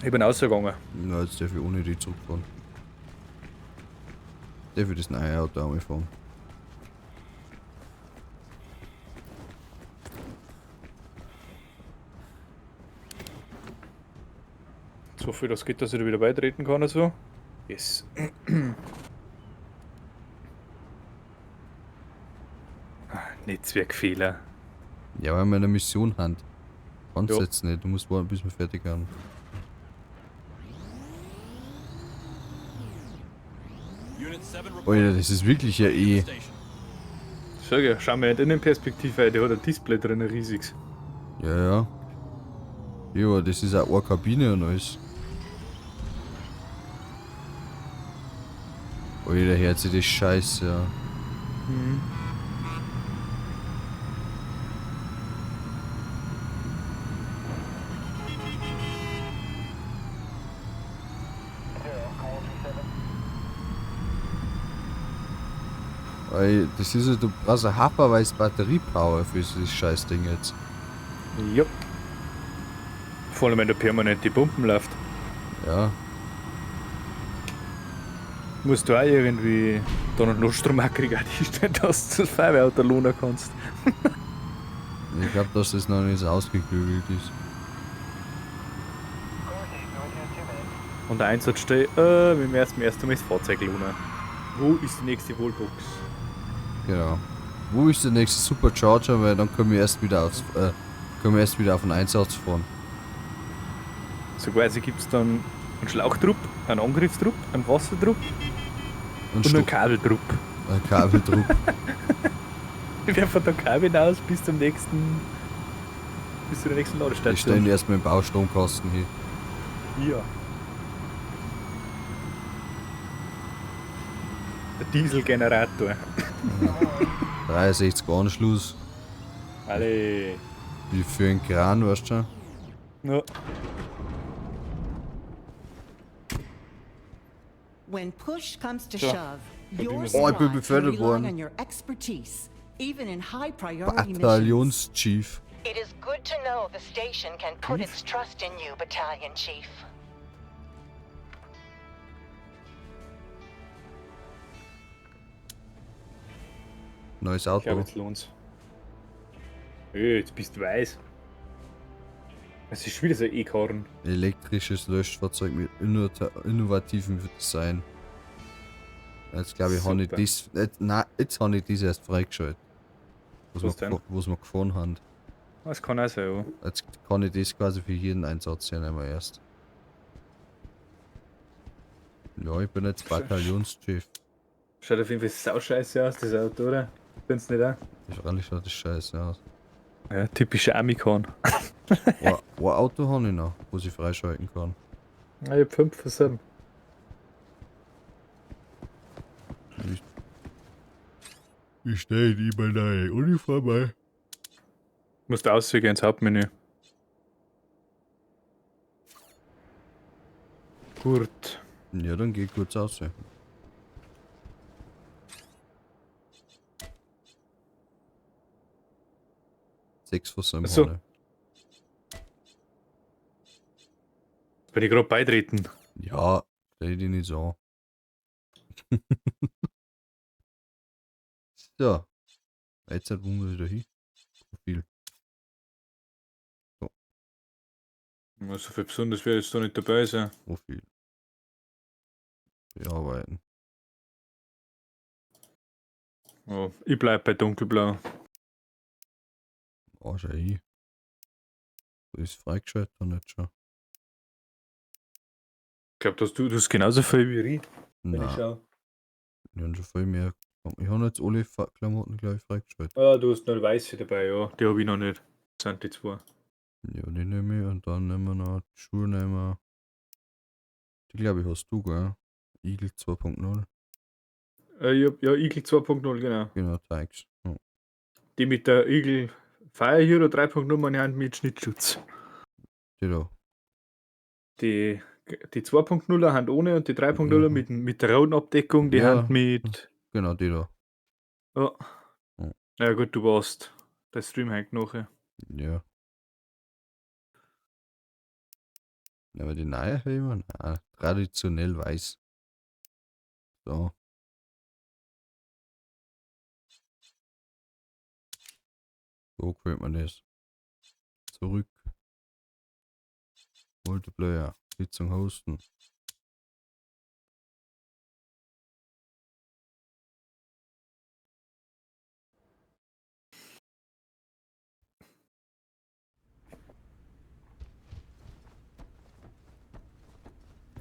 Ich bin rausgegangen. Na, jetzt darf ich ohne die zurückfahren. Darf ich das neue Auto anfangen? So viel das geht, dass ich da wieder beitreten kann also. Yes. Netzwerkfehler. Ja, weil wir eine Mission haben. Kannst Ja. jetzt nicht, du musst warten, bis wir fertig haben. Alter, das ist wirklich ja eh. Sag ja, schau mir in der Innenperspektive ein, der hat ein Display drin, ein riesiges. Ja, ja. Ja, das ist auch eine Kabine und alles. Alter, hört sich das scheiße, ja. Weil das ist ja, du brauchst eine haferweise Batteriepower für dieses Scheißding jetzt. Ja. Vor allem wenn da permanent die Pumpen läuft. Ja. Musst du auch irgendwie da noch Notstromaggregat hinstellen, dass du das Feuerwehrauto lohnen kannst. Ich glaube, dass das noch nicht so ausgeklügelt ist. Und der Einsatz steht, wir müssen erst einmal das Fahrzeug lohnen. Wo ist die nächste Wallbox? Genau. Wo ist der nächste Supercharger? Weil dann können wir erst wieder aufs, auf den Einsatz fahren. So quasi gibt es dann einen Schlauchtrupp, einen Angriffstrupp, einen Wassertrupp Und und einen Kabeltrupp. ein Kabeldruck. Wir werfen da Kabel hinaus bis zur nächsten Die Ladestation. stellen erstmal im Baustromkasten hin. Ja. Der Dieselgenerator. 63 Anschluss. Alle. Wie für einen Kran, weißt du schon? Ja. When push comes to So. shove, your Oh, ich bin squad can befördert rely worden. on your expertise, even in high priority missions. Bataillonschef. It is good to know the station can put its trust in you, Battalion Chief. Neues Ich glaube, Auto. jetzt lohnt's. Jetzt bist du weiß. Es ist schon wieder so ein E-Karren. Elektrisches Löschfahrzeug mit innovativem Design. Jetzt glaube ich, habe ich Super. das. Nein, jetzt habe ich das erst freigeschaltet. Was denn? Was wir gefahren haben. Das kann auch sein, ja. Jetzt kann ich das quasi für jeden Einsatz hernehmen erst. Ja, ich bin jetzt Bataillonschef. Schaut auf jeden Fall sauscheiße aus, das Auto, oder? Findest du nicht auch? Wahrscheinlich schaut das scheiße aus. Ja, typischer Amikon. Ein Auto habe ich noch, was ich freischalten kann. Ja, ich hab 5 von 7. Ich stelle die mal neue Uniform ein. Musst auswählen ins Hauptmenü. Gut. Ja, dann geh kurz aus. 6 von 7 Ach so. habe Bin ich gerade beitreten. ich. Ja, stell dich nicht so an. So. Jetzt halt wollen wir wieder hin. Profil. Ja, so viel Besonderes wird jetzt da nicht dabei sein. Profil. Bearbeiten. Ja, ich bleib bei dunkelblau. Arsch ein. So ist freigeschaltet oder nicht schon? Ich glaube, dass du das genauso viel wie ich, wenn ich Nein, schau. ich habe schon viel mehr. Ich habe jetzt alle Klamotten gleich freigeschaltet. Ah, du hast noch weiße dabei, ja. Die habe ich noch nicht. Das sind die zwei. Ja, die nehme ich und dann nehmen wir noch die Schuhe. Nehmen wir. Die glaube ich hast du, gell? Eagle 2.0. Ja, Eagle 2.0, genau. Genau, Teigs. Ja. Die mit der Eagle Fire Hero 3.0 meine Hand mit Schnittschutz. Die da. Die 2.0er Hand ohne und die 3.0er mit der roten Abdeckung, die Ja. Hand mit. Genau, die da. Ja. Ja. Ja gut, du warst. Der Stream hängt nachher. Ja. Aber die neue habe ich immer. Nein, traditionell weiß. So. So gefällt mir das. Zurück. Multiplayer. Sitzung hosten.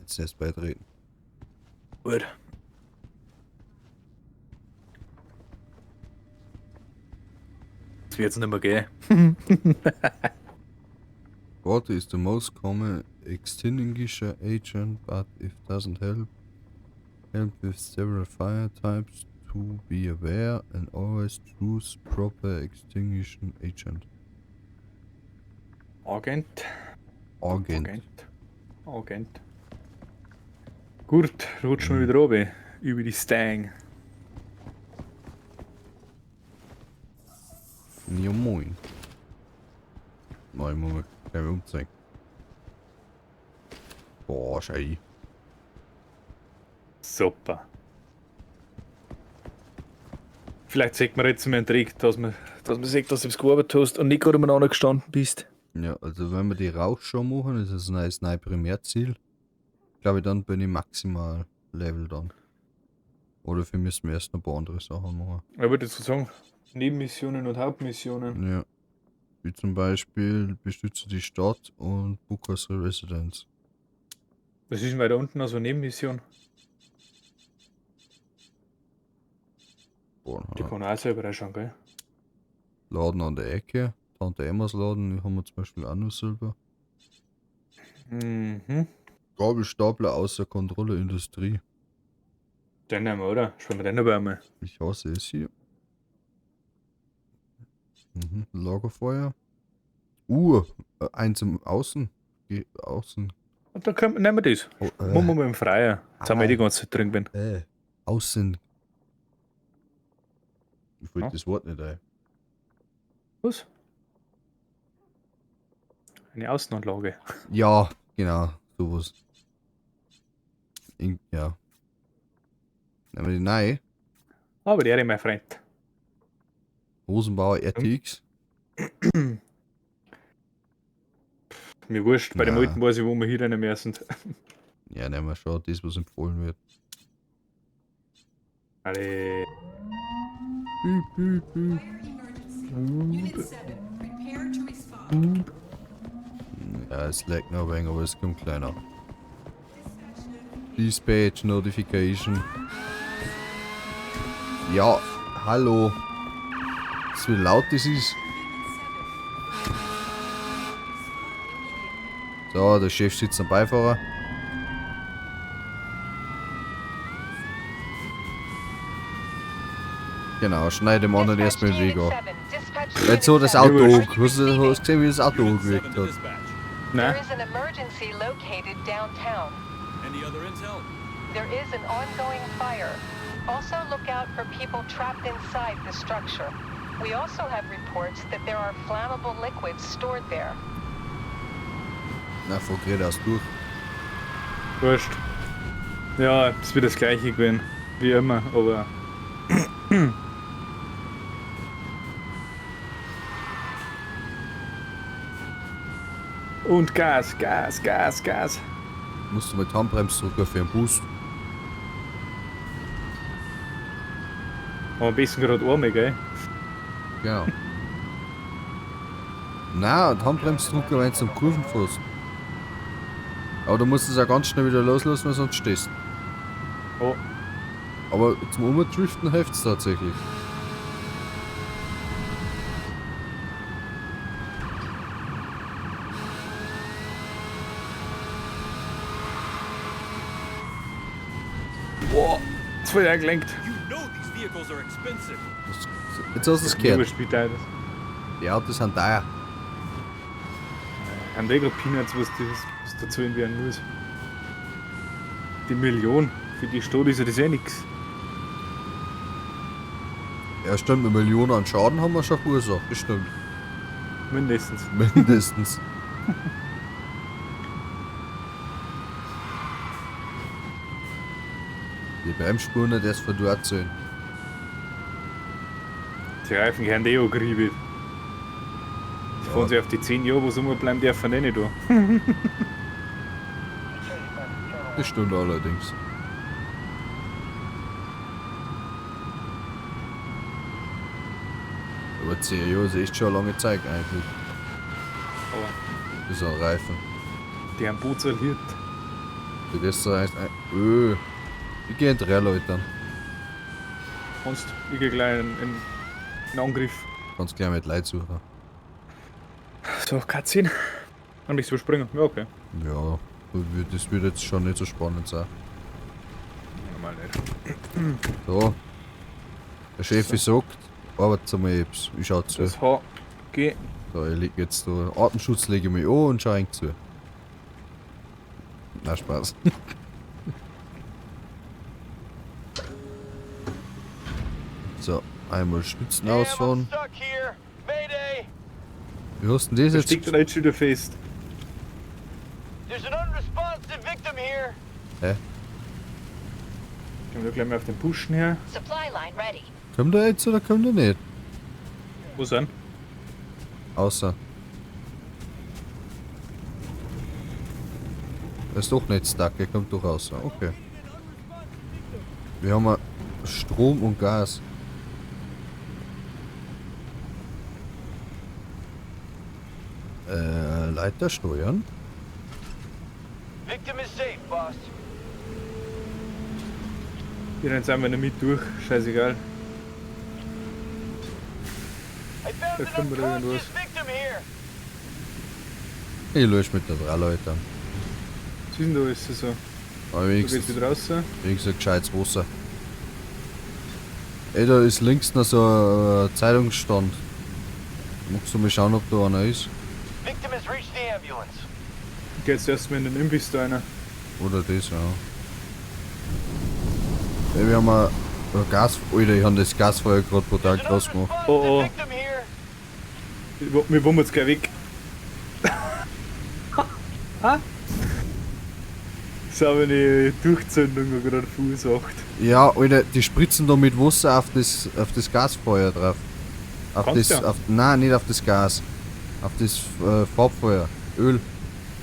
Jetzt erst beitreten. Gut. Das wird jetzt nicht mehr gehen. Water is the most common extinguisher agent, but if doesn't help with several fire types to be aware and always choose proper extinguishing agent. Agent. Agent. Agent. Gut, rutschen wir wieder runter. Über die Stang. Ja moin. Nein, muss man gleich mal umzeigen. Boah, schei. Super. Vielleicht sagt man jetzt mal einen Trick, dass man sagt, dass du es gearbeitet hast und nicht gerade umeinander gestanden bist. Ja, also wenn wir die Rauchschau machen, das ist ein neues Primärziel. Glaube ich, dann bin ich maximal Level dann. Oder für müssen wir erst noch ein paar andere Sachen machen. Ich würde jetzt so sagen, Nebenmissionen und Hauptmissionen. Ja. Wie zum Beispiel bestütze die Stadt und Bukas Residence. Was ist denn weiter unten also Nebenmission? Boah, Die kann auch selber reinschauen, gell? Laden an der Ecke. Tante Emmas Laden, die haben wir zum Beispiel auch noch selber. Mhm. Gabelstapler außer Kontrolle Industrie. Den nehmen wir, oder? Schauen wir den dabei mal. Ich hasse es hier. Lagerfeuer. Eins im Außen. Außen. Und dann nehmen wir das. Oh, Machen wir mal im Freien. Jetzt haben wir die ganze Zeit drin bin. Außen. Ich fällt Ja. das Wort nicht ein. Was? Eine Außenanlage. Ja, genau. Sowas. Ja. Nehmen wir die neue. Aber der ist mein Freund. Rosenbauer RTX. Mir wurscht, bei dem Na. alten weiß ich, wo wir hier rein müssen. Ja, nehmen wir schon das, was empfohlen wird. Alle. Ja, es lag noch ein wenig, aber es kommt kleiner. Dispatch Notification. Ja, hallo. Das wie laut das ist. So, der Chef sitzt am Beifahrer. Genau, schneide dem anderen erstmal den Weg ab. Jetzt so das Auto hoch. Hast du gesehen, wie das Auto hochgewegt hat? Nein? There is an emergency located downtown. Any other intel? There is an ongoing fire. Also look out for people trapped inside the structure. We also have reports that there are flammable liquids stored there. Na, vor gerade aus durch. Wurscht. Ja, es wird das gleiche gewesen. Wie immer, aber. Und Gas, Gas, Gas, Gas. Musst du mit Handbremse drücken für einen Boost. Aber am besten gerade Arme, gell? Genau. Nein, die Handbremse drücken, wenn du am Kurven fährst. Aber du musst es auch ganz schnell wieder loslassen, weil sonst stehst. Oh, Aber zum Umdriften hilft es tatsächlich. boah, jetzt voll eingelenkt. Jetzt hast du es Wie gehört. spielt er das? Die Autos sind teuer. Haben die gerade Peanuts, was dazu werden muss? Die Million, für die Stadt ist ja das eh nix. Ja stimmt, eine Million an Schaden haben wir schon verursacht. Das stimmt. Mindestens. Mindestens. Die Bremsspuren nicht erst von dort sehen. Die Reifen gehören eh angerieben. Die fahren sich auf die 10 Jahre, wo sie bleiben dürfen, eh nicht da. Das stimmt allerdings. Aber 10 Jahre ist echt schon eine lange Zeit eigentlich. Aber Das ist ein Reifen. die haben Boot saliert. Für das heißt ein. Ich gehe in 3 Leuten. Kannst ich geh gleich in Angriff. Kannst gleich mit Leid suchen. So, Cutscene. Und ich überspringen. Ja, okay. Ja, das wird jetzt schon nicht so spannend sein. Normal nicht. So. Der Chef sagt, arbeitet mal etwas. Ich schau zu. Das H, G. So, ich leg jetzt da. Atemschutz lege ich mich an und schau eng zu. Na Spaß. So, einmal Stützen Damn, I'm ausfahren. stuck here. Mayday. Wie hast du denn das Da jetzt? steckt er jetzt schon wieder fest. There's an unresponsive victim here. Gehen wir da gleich mal auf den Pushen her. Supply line ready. Kommt er jetzt oder kommt er nicht? Wo sind? Außer. Er ist doch nicht stuck, er kommt doch raus. Okay. Wir haben Strom und Gas. Leiter steuern. Victim is safe, boss. Wir rennen jetzt einfach nicht mit durch. Scheißegal. I found Da an kommen wir da unconscious irgendwas. victim here. Ich lösche mit den 3 Leuten. Was ist denn da alles so? Aber Da geht's wenigstens, wieder raus. wenigstens gescheites Wasser. Ey, da ist links noch so ein Zeitungsstand. Magst du mal schauen, ob da einer ist? Victim has reached the ambulance. Ich geh jetzt erstmal in den Imbiss da rein. Oder das, ja. Ey, wir haben ein Gas... Alter, ich habe das Gasfeuer gerade brutal There's an groß gemacht. unresponsive Oh, oh. victim here. Wir wollen jetzt gleich weg. Das habe eine Durchzündung gerade verursacht. Ja, Alter, die spritzen da mit Wasser auf das Gasfeuer drauf. Auf Kannst das... ja. Auf, nein, nicht auf das Gas. Auf das Farbfeuer. Öl.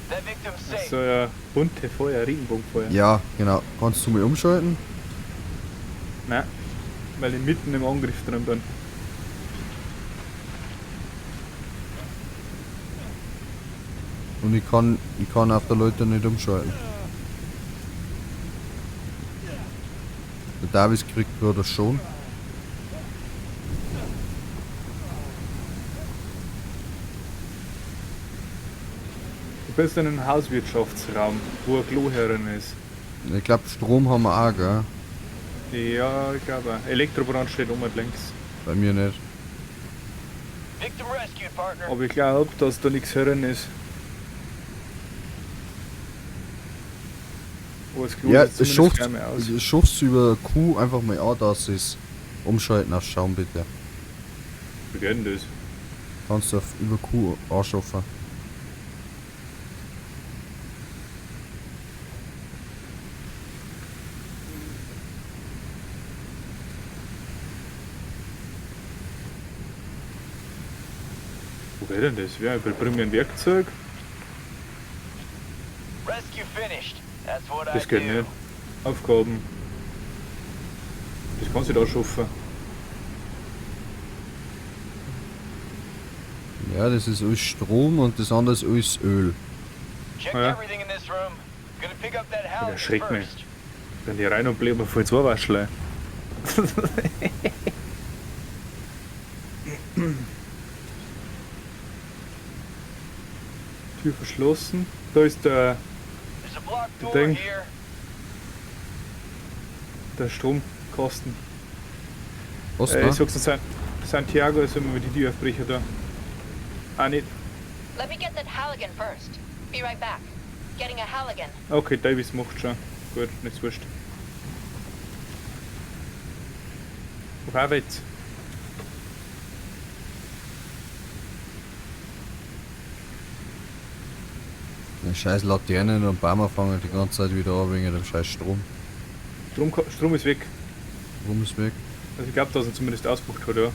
That victim's safe. So ja, bunte Feuer, Regenbogenfeuer. Ja, genau. Kannst du mal umschalten? Nein, weil ich mitten im Angriff drin bin. Und ich kann auf der Leute nicht umschalten. Der Davis kriegt gerade schon. Du bist in einem Hauswirtschaftsraum, wo ein Klo herin ist. Ich glaube, Strom haben wir auch, gell? Ja, ich glaube auch. Elektrobrand steht um und links. Bei mir nicht. Victim rescued, partner. Aber ich glaube, dass da nichts herin ist. Wo das Klo Ja, sieht es zumindest schafft gleich mal aus. es schaffst über Q einfach mal an, dass es umschalten auf Schauen bitte. Wie geht denn das? Kannst du auf über Q anschaffen. Wo wäre denn das? Ja, bring mir ein Werkzeug. Rescue finished. That's what I Das geht do. nicht. Aufgaben. Das kannst du da schaffen. Ja, das ist alles Strom und das andere ist alles Öl. Check Ja. everything in this room. Gonna pick up that Der Halligan schreckt mich. first. Wenn die rein und bleiben, voll zwei Waschle. Tür verschlossen. Da ist der There's a blocked door Ding. here. Stromkasten. Was Ich da? sag's dir, Santiago ist immer die Türaufbrecher da. Ah, nicht. Let me get that Halligan first. Be right back. Getting a Halligan. Okay, Davis macht schon. Gut, nicht wurscht. Auf Arbeit. Die scheiß Laternen und Bäume fangen die ganze Zeit wieder an wegen dem scheiß Strom. Strom ist weg. Warum ist weg? Also ich glaube, dass er zumindest ausgebucht hat, ja.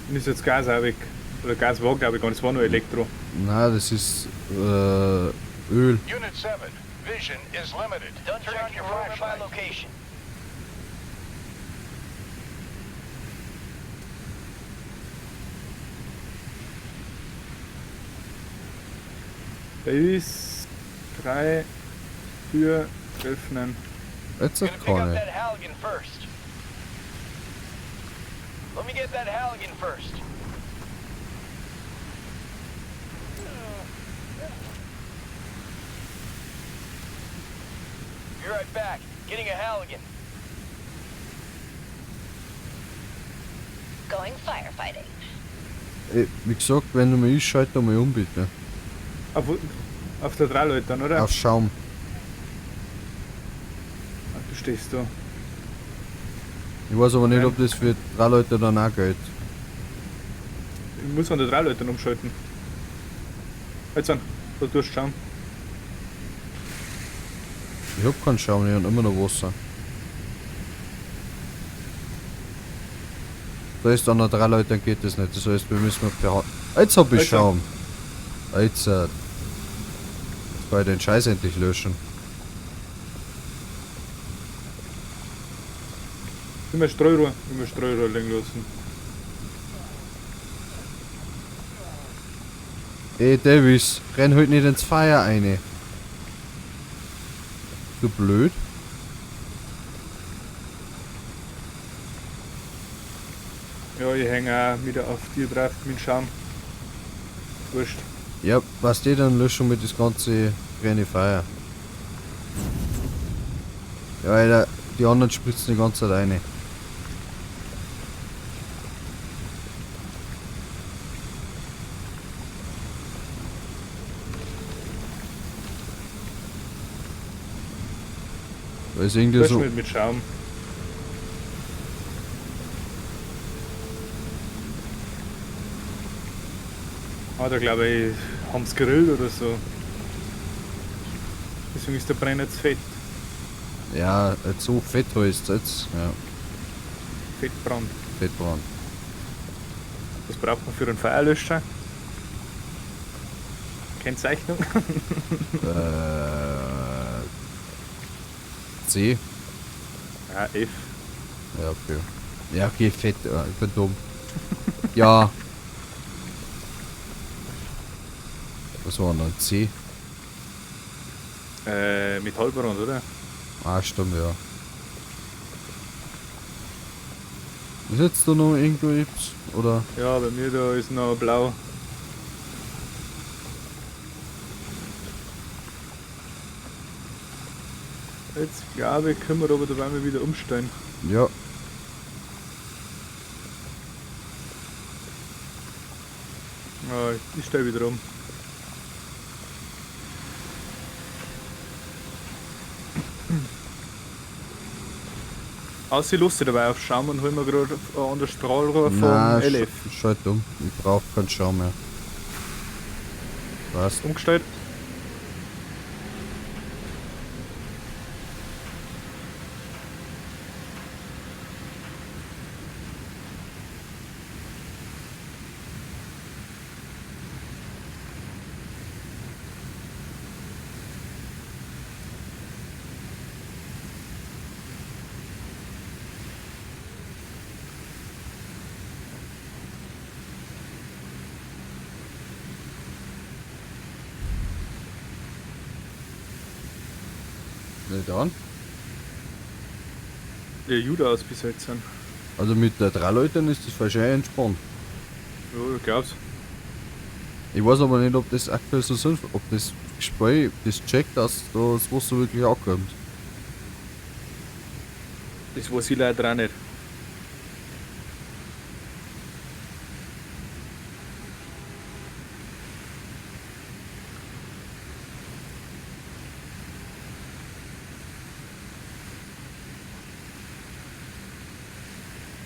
Und ist jetzt Gas auch weg. Oder Gas war, glaube ich, gar nicht. Es war nur Elektro. Nein, das ist Öl. Unit 7, vision is limited. Done Turn on checking your your room and my flashlight. location. Davis 3 Tür öffnen. Jetzt Gonna hat pick up keine. that Halligan first. Let me get that Halligan first. Be right back. Getting a Halligan. Going firefighting. Wie gesagt, wenn du mich einschaltest, mal um bitte. Auf der Dreileutern, oder? Auf Schaum. Ah, du stehst da. Ich weiß aber nicht, ob das für 3 Leute dann auch gilt. Ich muss an der Dreileutern umschalten. Jetzt an, da tust du schauen. Ich hab keinen Schaum, ich hab immer noch Wasser. Da ist an der 3 Leute, geht das nicht. Das heißt, wir müssen per. Jetzt hab ich Alter. Schaum. Jetzt kann ich den Scheiß endlich löschen. Immer Streurohr liegen lassen. Ey Davis, renn halt nicht ins Feuer rein. Du blöd. Ja, ich hänge auch wieder auf dir drauf mit Schaum. Wurscht. Ja, was die dann löschen mit das ganze grüne Feuer. Ja, Alter, die anderen spritzen die ganze Zeit rein. Da ist irgendwie Das so. mit Schaum. Ah, da glaube ich, haben sie gegrillt oder so. Deswegen ist der Brenner zu fett. Ja, jetzt so fett heißt jetzt. Ja, Fettbrand. Fettbrand. Was braucht man für einen Feuerlöscher? Kennzeichnung? C. Ja, F. Ja, okay. Ja, okay, fett. Ich bin dumm. Ja. Was war denn? C? Metallbrand, oder? Ah, stimmt, ja. Ist jetzt da noch irgendwo Ips? Oder? Ja, bei mir da ist noch blau. Jetzt glaube ich, können wir aber dabei mal wieder umstellen. Ja. Ja, ich stelle wieder um. Außer lustig dabei auf Schaum und holen wir gerade an der Strahlrohr vom Nein, LF. schalt um. Ich brauch keinen Schaum mehr. Was? Umgestellt. Nicht an. Ja, Juda aus bis jetzt sind. Also mit der 3 Leuten ist das wahrscheinlich entspannt. Ja, ich glaub's. Ich weiß aber nicht, ob das aktuell so ist, ob das Gespräch das checkt, dass da das Wasser wirklich ankommt. Das weiß ich leider auch nicht.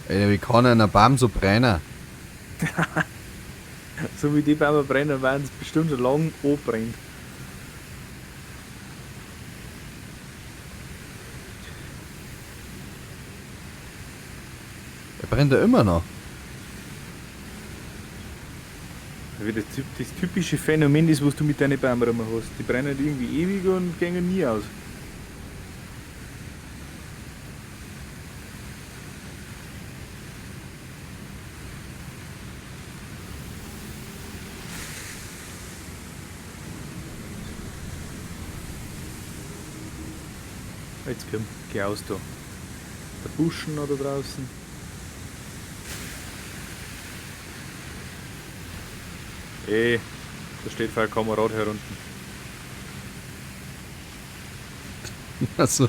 Ey, wie kann ein Baum so brennen? So wie die Bäume brennen, werden es bestimmt schon lang anbrennt. Er brennt ja immer noch. Wie das typische Phänomen ist, was du mit deinen Bäumen rum hast. Die brennen irgendwie ewig und gehen nie aus. Jetzt komm, geh aus da. Der Buschen oder draußen. Da steht für ein Kamerad herunten. Also.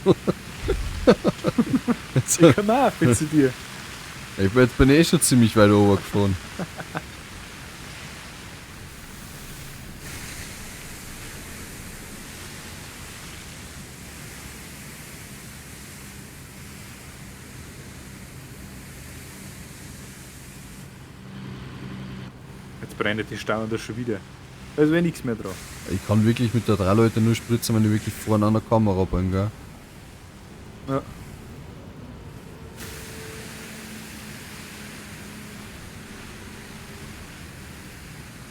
Ich komm auch mit zu dir. Jetzt bin ich eh schon ziemlich weit oben gefahren. Jetzt brennt die Stauen da schon wieder. Also wäre nichts mehr dran. Ich kann wirklich mit der 3 Leute nur spritzen, wenn ich wirklich vorne an der Kamera bin, gell? Ja.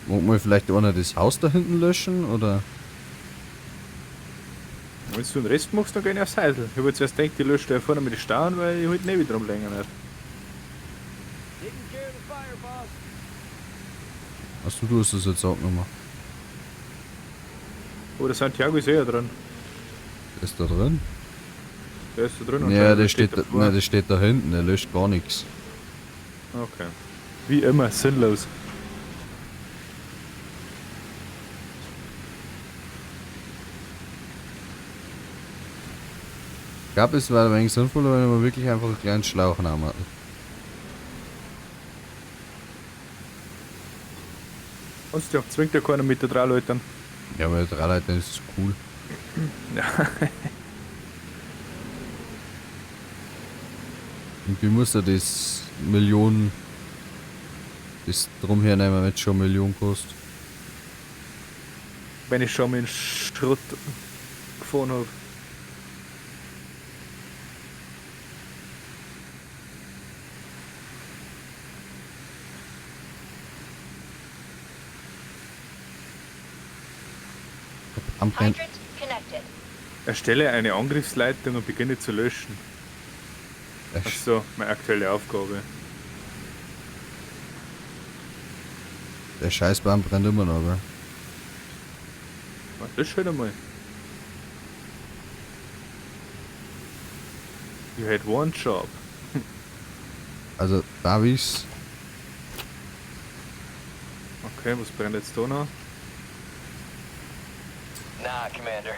Wollen wir vielleicht einer das Haus da hinten löschen, oder? Wenn du den Rest machst, dann geh ich aufs Seidel. Ich habe jetzt erst gedacht, ich lösche da vorne mit den Stauen, weil ich halt nicht wieder rumlängen werde. Achso, du hast das jetzt auch nochmal. Oh, der Santiago ist eher dran. Ist da drin? Der ist da drin. Ja, anscheinend. der steht da, davor. nein, der steht da hinten, der löscht gar nichts. Okay. Wie immer, sinnlos. Ich glaube, es wäre ein wenig sinnvoller, wenn wir wirklich einfach einen kleinen Schlauch nehmen. Sonst ja, zwingt ja keiner mit den 3 Leuten. Ja, weil 3 Leute ist cool. Ja. Und wie muss er das Millionen. Das drumher nehmen, wenn es schon Millionen kostet? Wenn ich schon mal in Schrott gefahren habe. Am Brenn. Hydrant connected. Erstelle eine Angriffsleitung und beginne zu löschen. Achso, meine aktuelle Aufgabe. Der Scheißbaum brennt immer noch, gell? Lösch halt einmal. You had one job. Also, Davis. Okay, was brennt jetzt da noch? Nah, Commander.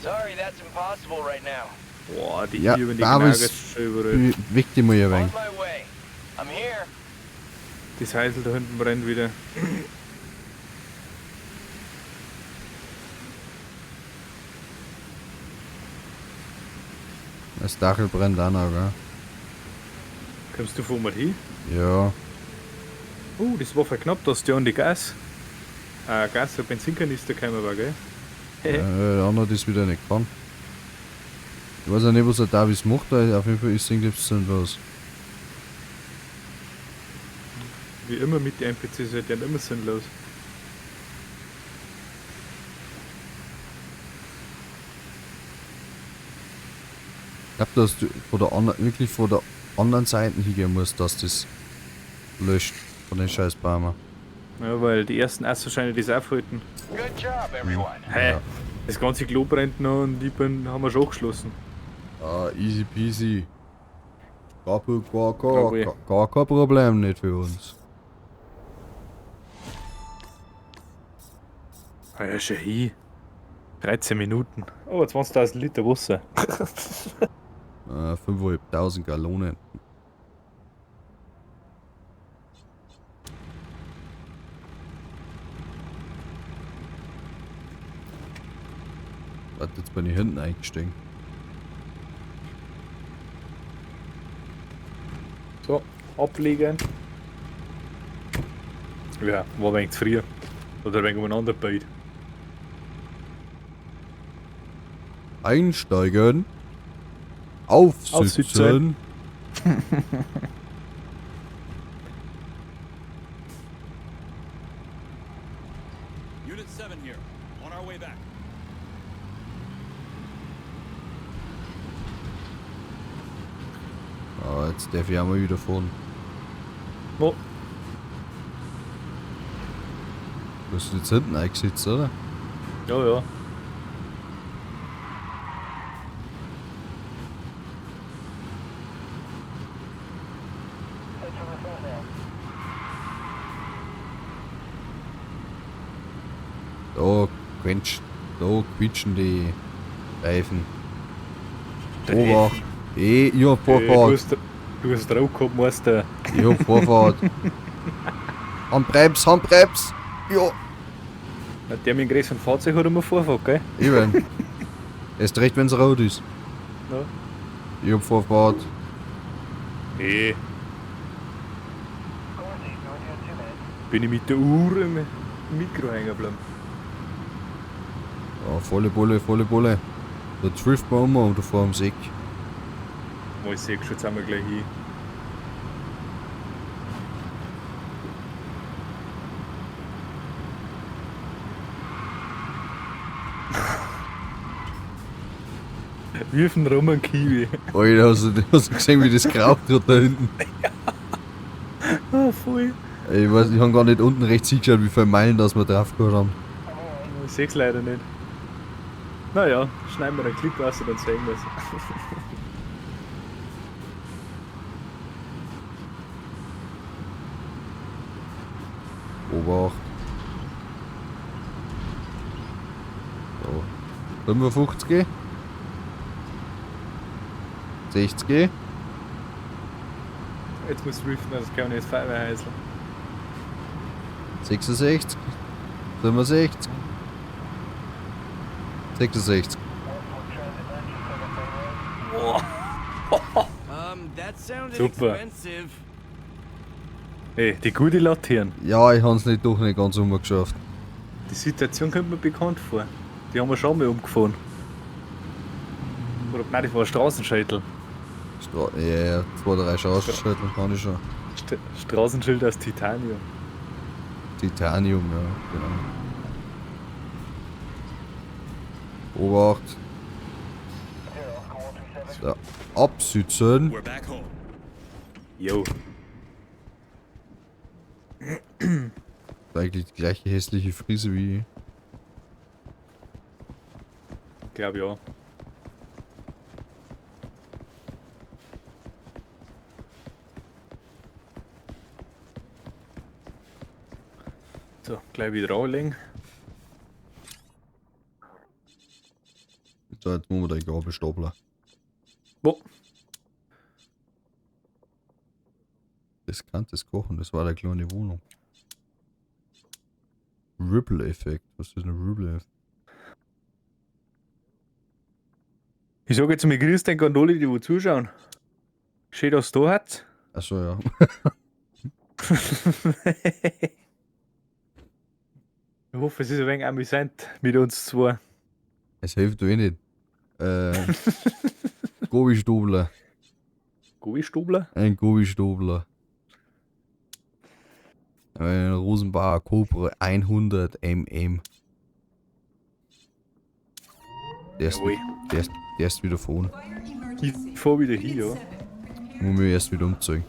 Sorry, that's impossible right now. Boah, die Ja, hier, wenn die Davis. Gnagers schon überall. Weg die mal ein On wenig. my way. I'm here. Das Heisel da hinten brennt wieder. Das Dachel brennt auch noch, gell? Kommst du vor mal hin? Ja. Das war voll knapp, dass der an die Gas. Gas- und Benzinkanister gekommen war, gell? Der andere das wieder nicht kann. Ich weiß auch nicht, was der Davis macht, aber auf jeden Fall ist es sinnlos. Wie immer mit den NPCs halt dann immer sinnlos. Ich glaube, dass du wirklich von der anderen Seite hingehen musst, dass das löscht von den scheiß Bäumen. Ja, weil die ersten erst wahrscheinlich das aufhalten. Good job, everyone. Hä? Ja. Das ganze Klo brennt noch und haben wir schon geschlossen. Ah, easy peasy. Gar Jawohl. kein Problem nicht für uns. Ah ja, schon hin. 13 Minuten. Oh, 20.000 Liter Wasser. 5.500 Gallonen. Warte, jetzt bin ich hinten eingestiegen. So, ablegen. Ja, war ein wenig zu früh. Oder ein wenig umeinander gebaut. Einsteigen. Aufsitzen. Aufsitzen. Unit 7 here. On our way back. Ah, jetzt darf ich auch mal wieder fahren. Wo? Du hast jetzt hinten eingesetzt, oder? Ja, ja. Da quietschen die Reifen. Obacht. Ich hab Vorfahrt. Du hast drauf gehabt, Meister. Ich hab Vorfahrt. Handbremse, Handbremse. Ja. Der mit dem größeren Fahrzeug hat immer Vorfahrt, gell? Eben. Erst recht, wenn's rot ist. Ja. Ich hab Vorfahrt. Eh. Bin ich mit der Uhr im Mikro hängen geblieben. Ja, volle Bulle, volle Bulle. Da trifft man immer da vor dem Seck. Mal sehen, jetzt sind wir gleich hin. Wirfen rum ein Kiwi. Alter, hast du gesehen, wie das geraucht hat da hinten? Ah, voll. Ich weiß, ich hab gar nicht unten rechts hingeschaut, wie viele Meilen das wir drauf gehabt haben. Ich seh's leider nicht. Naja, schneiden wir einen Clip raus und dann sehen wir's. Obacht. So. 55. 60. Jetzt muss riften, das kann ich nicht Feuerwehr heißen. 66. 65. 66. That sounded Super. expensive. Hey, die gute Laterne. Ja, ich hab's nicht doch nicht ganz umgeschafft. Die Situation kommt mir bekannt vor. Die haben wir schon mal umgefahren. Oder nein, das war ein Straßenscheitel. Ja, 2, 3 Straßenschilder kann ich schon. Straßenschild aus Titanium. Titanium, ja, genau. Obacht. So, absitzen. We're back home. Jo. Eigentlich die gleiche hässliche Frise wie ich. Glaub ja. So, gleich wieder anlegen. So, jetzt muss man da Gabel stapeln. Wo? Riskantes Kochen, das war der kleine Wohnung. Ripple-Effekt, was ist ein Ripple-Effekt? Ich sage jetzt mal Grüß denk an alle, die wo zuschauen. Schön, dass du da hat. Achso, ja. Ich hoffe, es ist ein wenig amüsant mit uns zwei. Es hilft eh nicht. Gobi-Stobler. Gobi-Stubler? Ein Gobi-Stobler. Ein Rosenbauer Cobra 100 mm. Der ist, Jawohl. der ist wieder vorne. Ich fahr wieder hin, ja. Muss mich erst wieder umziehen.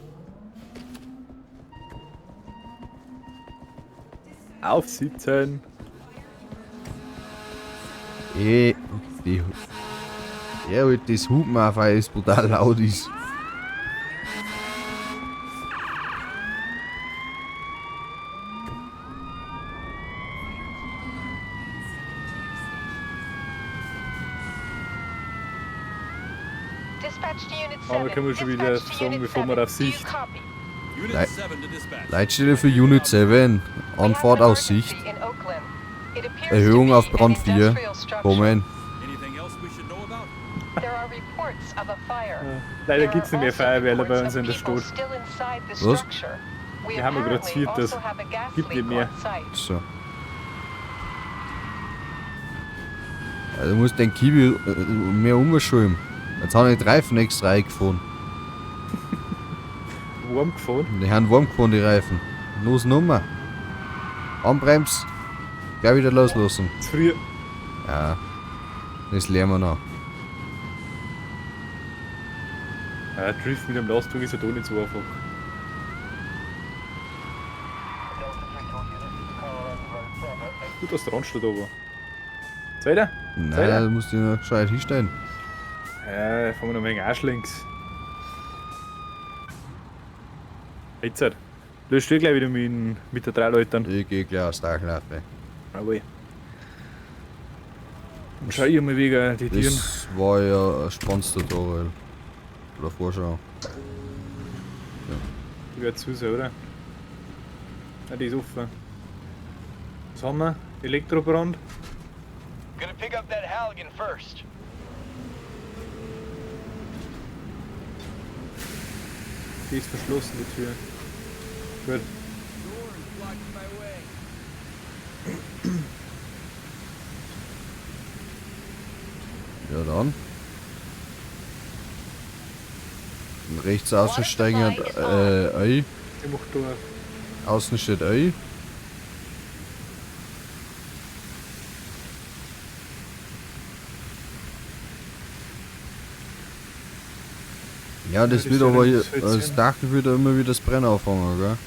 Aufsitzen. Die... Ja, halt das Hupen auf, weil es brutal laut ist. Dispatch to Unit 7. Aber können wir schon wieder Dispatch to sagen, Unit bevor wir 7. auf Do you Sicht. copy? Unit Lei- 7 to dispatch. Leitstelle für Unit 7. We have Anfahrt an aus Sicht. emergency in Oakland. It appears Erhöhung to auf be an Brand 4. industrial structure. Kommen. Anything else we should know about? There are reports of a fire. Leider There gibt es nicht are mehr also Feuerwehrler bei reports uns in der of people Stadt. still inside the Was? structure. We Wir haben ja gerade apparently gesehen, das also have a gas gibt nicht leak mehr. on site. So. Ja, du musst den Kiwi mehr umschulen. Jetzt haben die Reifen extra eingefahren. Warm gefahren. Die haben warm gefahren, die Reifen. Los Nummer. Anbremst. Gleich wieder loslassen. Zu früh. Ja. Das lernen wir noch. Ja, Drift mit dem Lastwagen ist ja da nicht so einfach. Gut, dass der Randstadt da war. Zweiter? Nein, Zweiter? da musst du noch gescheit hinstellen. Ja, fahren wir noch ein wenig Arsch links. Jetzt halt. Du stehst gleich wieder mit der 3 Leuten. Ich geh gleich aus der Achlaufe. Jawohl. Und schau ich mal wegen die Tieren. Das war ja ein spannendes Tutorial. Oder Vorschau. Die wird zu sein, oder? Ja, die ist offen. Was haben wir? Elektrobrand. Gonna pick up that Halligan first. Die ist verschlossen, die Tür. Gut. Ja dann. Und rechts außen steigen ein. Die macht da. Außen steht Ei. Ja, das das wird soll aber nicht hier, so jetzt das sein. Dach wird immer wieder das Brennen auffangen, gell?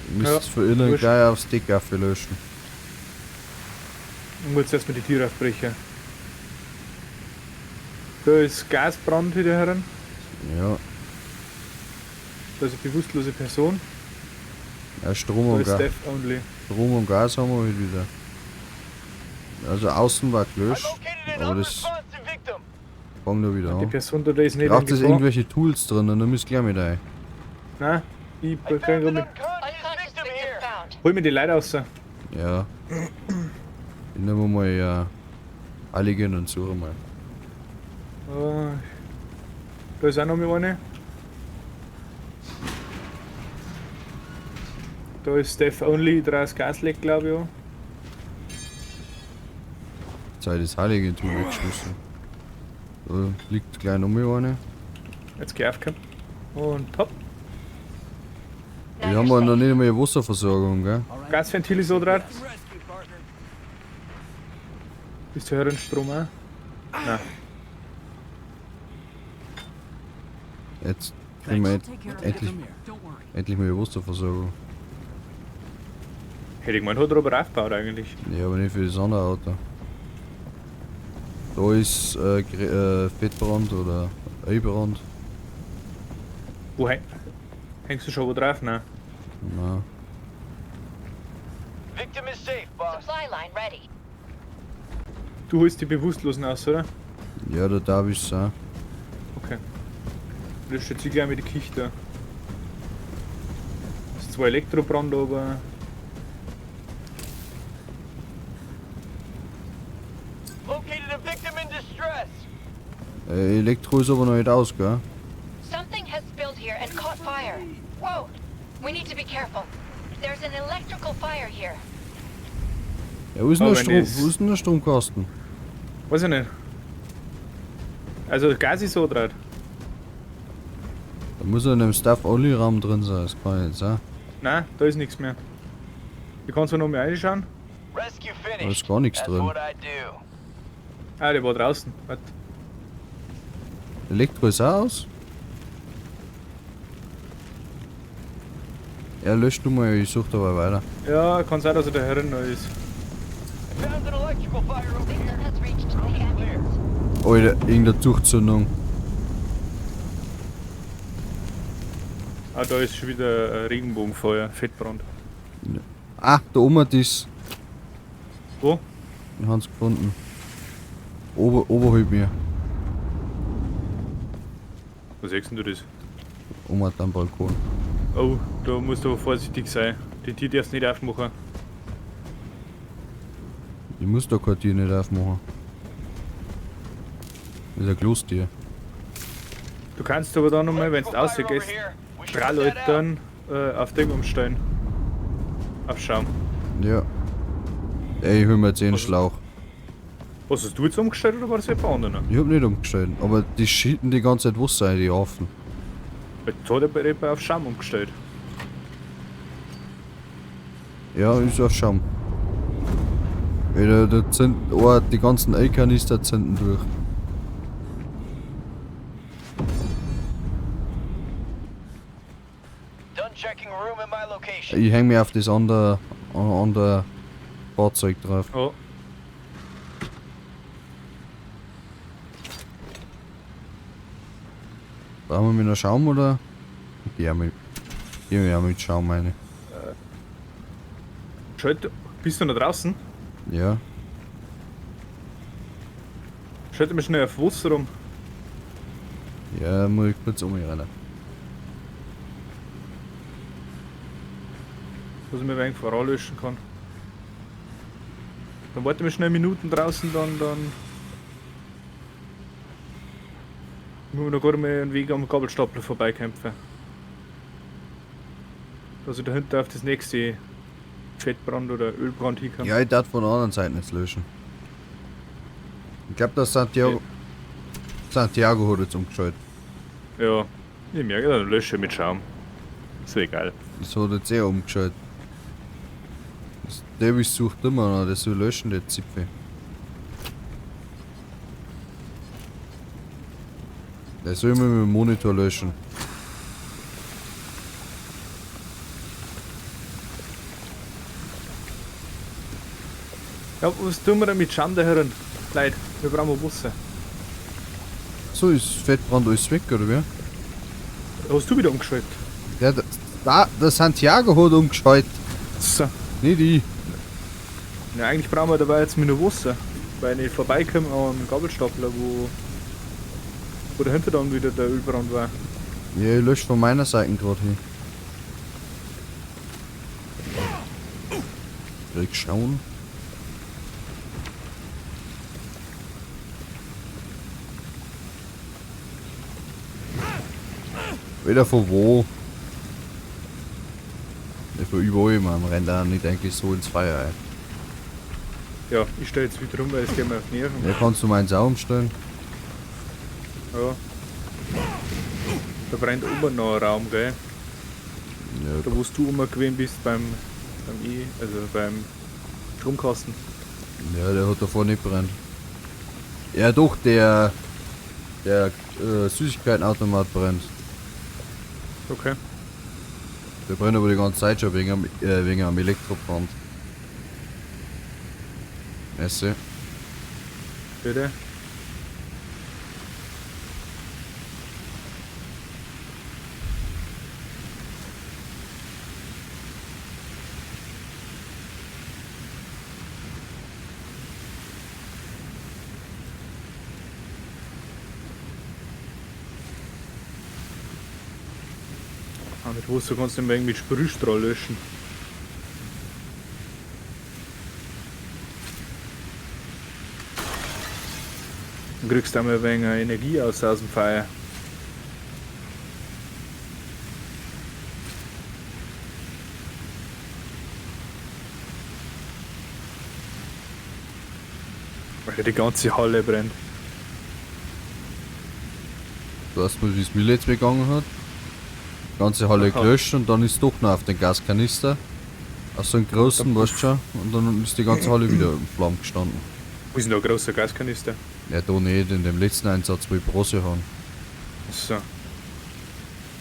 Du müsstest Ja, für innen wurscht. gleich aufs Deckaffel löschen. Ich muss jetzt erstmal die Tür aufbrechen. Da ist Gasbrand wieder heran. Ja, Da ist eine bewusstlose Person. ja Strom Da und ist Gas. Death Only. Strom und Gas haben wir halt wieder. Also außen war I gelöscht, located an aber das unresponsive victim. fangen da wieder Die an. Person da ist nicht Braucht in es Gefahr. irgendwelche Tools drin, dann müsst ihr gleich mit rein. Nein, ich I kann found an mit. unconscious Unconscious victim victim here. found. Hol mir die Leute raus. Ja. Ich nehme mal alle gehen und suchen mal. Da ist auch noch mal eine. Da ist Death Only, da ist Gasleck, glaube ich auch. Jetzt habe ich das heilige Tool weggeschmissen. Da liegt gleich noch mal eine. Jetzt geh aufgekommen. Und hopp. Wir haben aber noch nicht einmal eine Wasserversorgung, gell? Gasventil ist so dran. Rescue, partner. Ist der höheren Strom auch? Nein. Jetzt kriegen wir endlich mal eine Wasserversorgung. Hätte ich gemeint, hat er aber aufgebaut eigentlich. Ja, aber nicht für das andere Auto. Da ist Fettbrand oder Eibrand. Wo hängst du schon wo drauf? Nein. Nein. Victim is safe, boss. Supply line ready. Du holst die Bewusstlosen aus, oder? Ja, da darf ich es auch. Okay. Das steht sie gleich mit der Kichte da. Das ist zwar Elektrobrand, aber. Located a victim in distress. Elektro ist aber noch nicht aus, gell? Something has spilled here and caught fire. Whoa! We need to be careful. There's an electrical fire here. Ja, wo ist denn Aber der Strom? wenn das- Wo ist denn der Stromkasten? Weiß ich nicht. Also Gas ist so dran. Da muss er in dem Staff-Only-Raum drin sein, das kann ich jetzt auch. Nein, da ist nichts mehr. Du kannst noch mal reinschauen. Rescue Da finished. ist gar nichts That's drin. what I do. Ah, der war draußen. Warte. Elektro ist auch aus? Ja, löscht du mal, ich suche dabei weiter. Ja, kann sein, dass er da herin noch ist. Found There's an electrical fire over Victim here. has reached the Clear. ambulance. Alter, irgendeine Durchzündung. Ah, da ist schon wieder ein Regenbogenfeuer, Fettbrand. Ah, da oben ist. Wo? Wir haben es gefunden. Oberhalb mir. Wo siehst denn du das? Oben am Balkon. Oh, da musst du aber vorsichtig sein. Die Tür darfst du nicht aufmachen. Ich muss da keine Tür nicht aufmachen. Das ist ein Klostier. Du kannst aber dann nochmal, wenn du Electrical fire over rausgehst, here. We should drei put Leute that out. dann auf Ding umstellen. Auf Schaum. Ja. Ey, ich hol mir jetzt eh einen Schlauch. Was hast du jetzt umgestellt oder war das jemand anderer? Ich hab nicht umgestellt, aber die schieten die ganze Zeit Wasser in die Affen. Jetzt hat er bei jemand auf Schaum umgestellt. Ja, ist auf Schaum. Ey, da sind die ganzen Kanister zünden durch. Done checking room in my location. Ich häng mir auf das andere Fahrzeug drauf. Oh. Brauchen wir mit noch Schaum oder? Ja, mit Schaum meine. Schalt, bist du noch draußen? Ja. Schalte mir schnell auf Wasser rum. Ja, muss ich kurz umrennen. Dass ich mir ein wenig voranlöschen kann. Dann warten wir schnell Minuten draußen, dann müssen wir noch gar mal einen Weg am Gabelstapler vorbeikämpfen. Dass ich dahinter auf das nächste Fettbrand oder Ölbrand hinkomme. Ja, ich darf von der anderen Seite nicht löschen. Ich glaube, dass Santiago hat jetzt umgeschaltet. Ja, ich merke, dann lösche ich mit Schaum. Ist ja egal. Das hat jetzt umgeschaltet. Das Davis sucht immer noch, das will löschen, der Zipfel. Der soll mir mit dem Monitor löschen. Ja, was tun wir denn mit Schaum da herin? Leute, wir brauchen Wasser. So, ist Fettbrand alles weg, oder wie? Hast du wieder umgeschaltet? Der Santiago hat umgeschaltet, So. nicht ich. Ja, eigentlich brauchen wir dabei jetzt mit nur Wasser. Weil ich vorbeikomme an den Gabelstapler, wo dahinter dann wieder der Ölbrand war. Ja, ich lösche von meiner Seite gerade hin. Krieg schauen. Wieder von wo? Ja, von überall, man rennt da nicht eigentlich so ins Feuer ein. Ja, ich stelle jetzt wieder rum, weil es geht mir auf die Nerven. Ja, kannst du meinen Sau umstellen? Ja. Da brennt oben noch ein Raum, gell? Ja, Da wo du umgegangen bist beim Stromkasten. ja, der hat davor nicht brennt. Ja doch, der Süßigkeitenautomat brennt. Okay. Der brennt aber die ganze Zeit schon wegen am Elektrobrand. Esse. Bitte? Ah, mit Wasser kannst du den mit Sprühstrahl löschen. Dann kriegst du einmal ein wenig Energie aus dem Feuer. Weil die ganze Halle brennt. Du weißt mal, wie es mir jetzt gegangen hat. Die ganze Halle Aha. gelöscht und dann ist doch noch auf den Gaskanister. Aus so einem großen, weißt du schon. Und dann ist die ganze Halle wieder in Flammen gestanden. Wo ist denn da ein großer Gaskanister? Ja, da nicht, in dem letzten Einsatz, wo ich Bronze haben. So.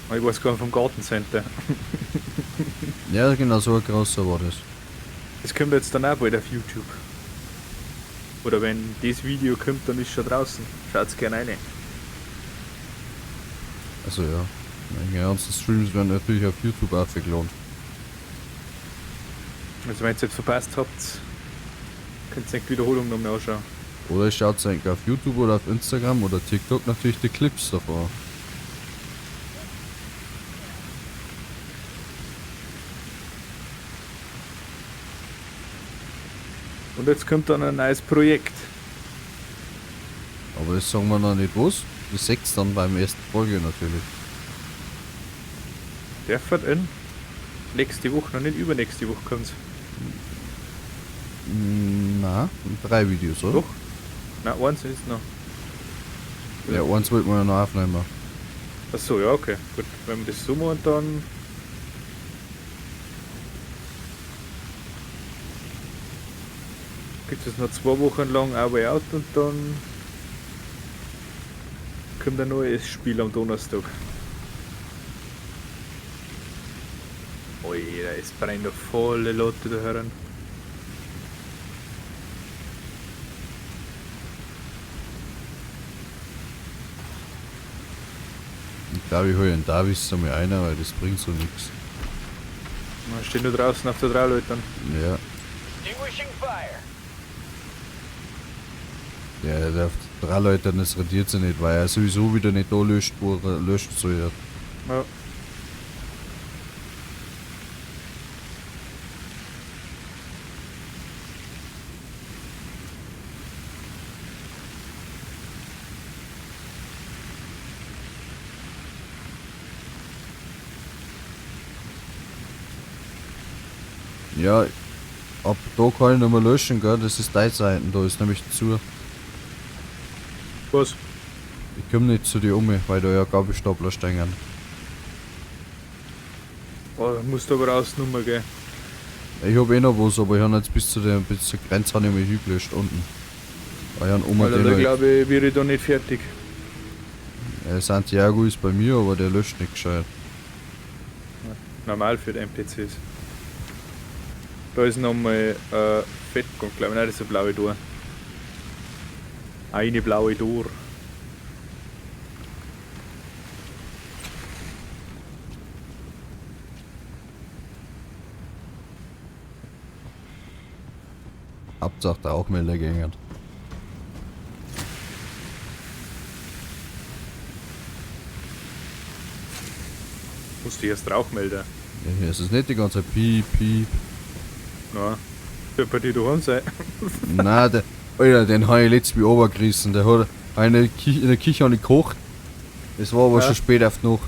Ah, ich weiß gar nicht vom Gartencenter. Ja, genau so ein großer war das. Das kommt jetzt dann auch bald auf YouTube. Oder wenn das Video kommt, dann ist schon draußen. Schaut's gerne rein. Also ja. Meine ganzen Streams werden natürlich auf YouTube aufgeladen. Also wenn ihr es jetzt verpasst habt, könnt ihr die Wiederholung nochmal anschauen. Oder schaut eigentlich auf YouTube oder auf Instagram oder TikTok natürlich die Clips davor. Und jetzt kommt dann ein neues Projekt. Aber das sagen wir noch nicht was. Das seht's dann beim ersten Folge natürlich. Der fährt in. Nächste Woche, noch nicht übernächste Woche kommt's. Na, 3 Videos, oder? Doch. Nein, eins ist noch. Ja, eins wollten wir ja noch aufnehmen. Achso, ja, okay. Gut, wenn wir das so machen, dann. Gibt es noch 2 Wochen lang auch out und dann kommt ein neues Spiel am Donnerstag. Alter, es brennt noch volle Leute da hören. Ich glaube, ich hole einen Davis einmal einer, weil das bringt so nichts. Man steht nur draußen auf der 3 Leuten. Ja, Extinguishing fire. der 3 Leute, das rentiert sich nicht, weil er sowieso wieder nicht da löscht, wo er löschen soll. Ja. Ja, ab da kann ich nicht mehr löschen, gell? Das ist deine Seite, da ist nämlich zu. Was? Ich komme nicht zu dir weil da ja Gabelstapler stehen. Oh, musst du aber raus Nummer gehen. Ich hab eh noch was, aber ich habe jetzt bis zur Grenze habe ich mich hingelöscht unten. Weil ich habe Oma Weil da den glaube ich, wäre ich da nicht fertig. Santiago ist bei mir, aber der löscht nicht gescheit. Normal für die NPCs. Da ist nochmal Fettgang, glaube ich. Nein, das ist eine blaue Door. Eine blaue Door. Hauptsache der Rauchmelder gegangen. Musst du erst Rauchmelder. Ja, es ist nicht die ganze Zeit Piep, Piep. Na, wird bei dir daheim sein. Nein, der, Alter, den habe ich letztes Mal runtergerissen. Der hat in der Küche gekocht. Es war aber Ja. schon spät auf die Nacht.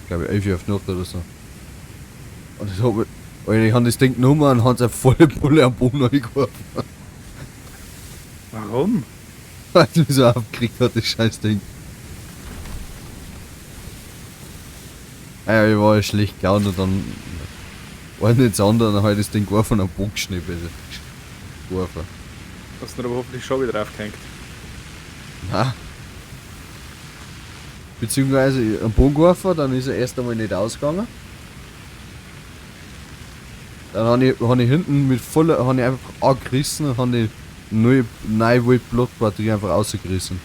Ich glaube 11 Uhr auf die Nacht oder so. Und ich habe Alter, ich habe das Ding genommen und habe es volle Pulle am Boden reingeworfen. Warum? Weil es mich so aufgekriegt hat, das scheiß Ding. Ja, ich war schlecht gelaunt und dann war nichts anderes, dann habe ich das Ding geworfen und am Boden geschnippelt. Geworfen. Hast du aber hoffentlich schon wieder draufgehängt. Nein. Beziehungsweise am Boden geworfen, dann ist er erst einmal nicht ausgegangen. Dann habe ich hinten mit voller, habe ich einfach angerissen und habe die 9 Volt Blockbatterie einfach rausgerissen.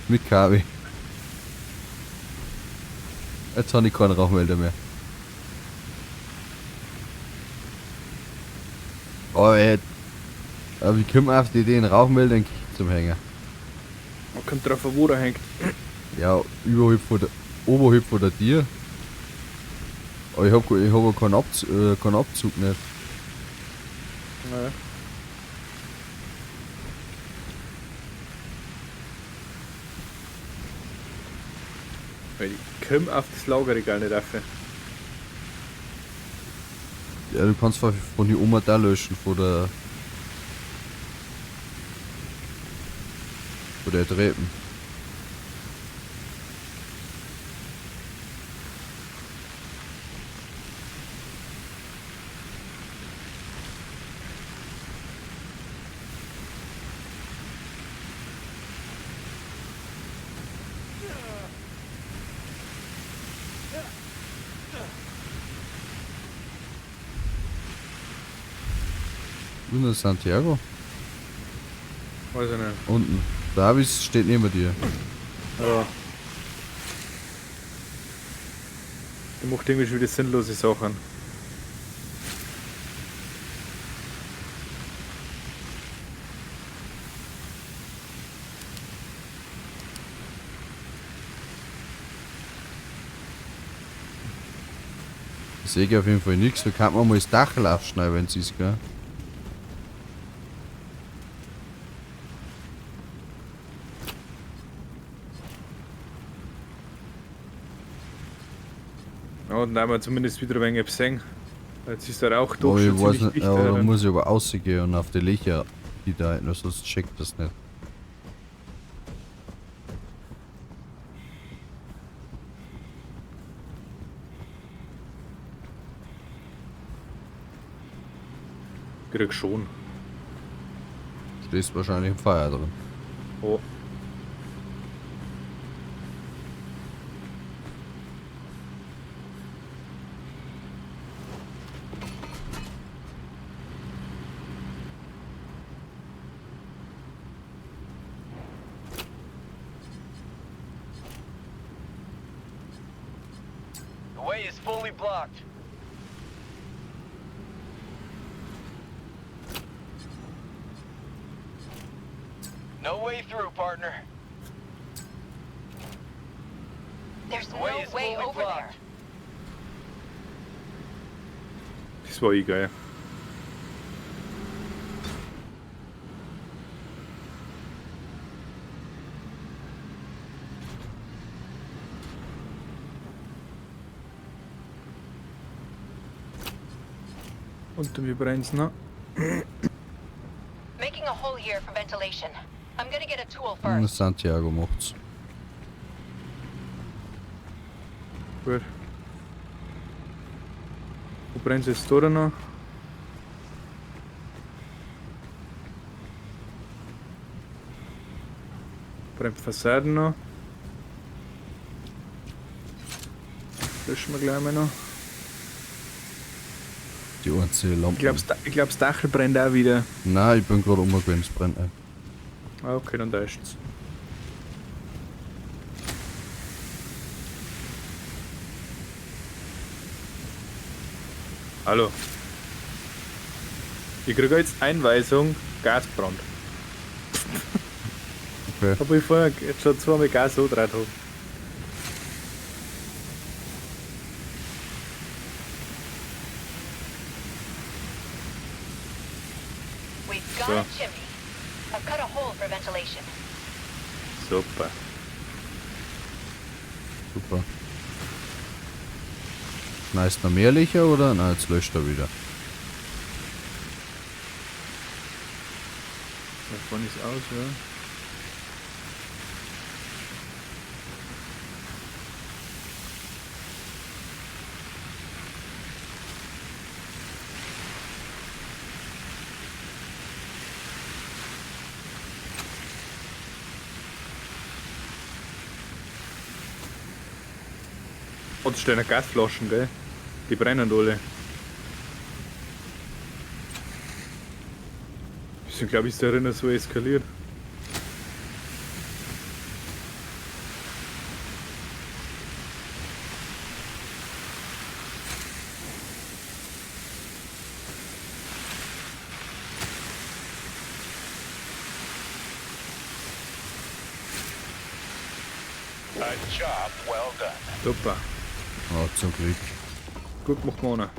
Mit KW. Jetzt habe ich keinen Rauchmelder mehr. Aber wie kommt man auf die Idee, einen Rauchmelder in die Küche zu hängen? Man kommt drauf, wo der hängt. Ja, oberhalb von der Tür. Aber ich hab auch keinen Abzug nicht. Naja. Weil ich komme auf das Lagerregal nicht rauf. Ja, du kannst von die Oma da löschen, von der Treppen. Und das Santiago? Weiß ich nicht. Unten. Davis steht neben dir. Ja. Der macht irgendwie schon wieder sinnlose Sachen. Ich sehe auf jeden Fall nichts. Da kann man mal das Dachel aufschneiden, wenn es ist, gell? Ja, und dann haben wir zumindest wieder ein wenig gesehen. Jetzt ist der Rauch Oh, doch ich schon weiß ziemlich nicht, dicht. aber da muss ich aber rausgehen und auf die Löcher die da hinten, sonst checkt das nicht. Krieg schon. Stehst wahrscheinlich im Feuer drin. Oh. The way is fully blocked. No way through, partner. There's The way no is way fully over there. blocked. Das war eh geil. Und wir brennt's noch. Making a hole here for ventilation. I'm gonna get a tool Und first. Santiago macht's. Gut. Wo brennt's jetzt da noch? Brennt Fassaden noch. Löschen wir gleich mal noch. Die einzige Lampe. Ich glaub, das Dachel brennt auch wieder. Nein, ich bin gerade umgegangen, es brennt nicht. Ah, okay, dann täuscht's. Hallo. Ich kriege jetzt Einweisung, Gasbrand. Okay. Obwohl ich vorher jetzt schon zweimal Gas so draht habe. We've got So. a chimney. I've cut a hole for ventilation. Super. Super. Schneist noch mehr Löcher oder? Na, jetzt löscht er wieder. Davon ist aus, ja. Oh, da stehen Gasflaschen, gell? Die brennen alle. Ich glaube, ist darin so eskaliert. A job well done. Super. Oh, zum Glück. Gut gemacht, Mona.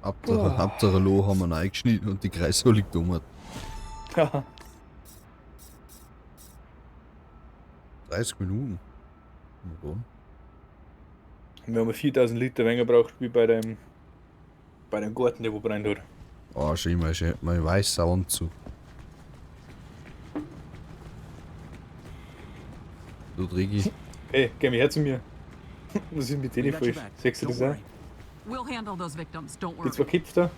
Hauptsache Loh haben wir eingeschnitten und die Kreisel liegt um. 30 Minuten. Na dann. Wir haben 4000 Liter weniger gebraucht wie bei dem Garten, der wo brennt hat. Oh, schau mal, mein weißer Anzug. Du Drigi. Hey, geh mal her zu mir. Was ist mit denen falsch? Siehst du das auch? We'll handle those victims, don't Die worry. zwei Köpfe da?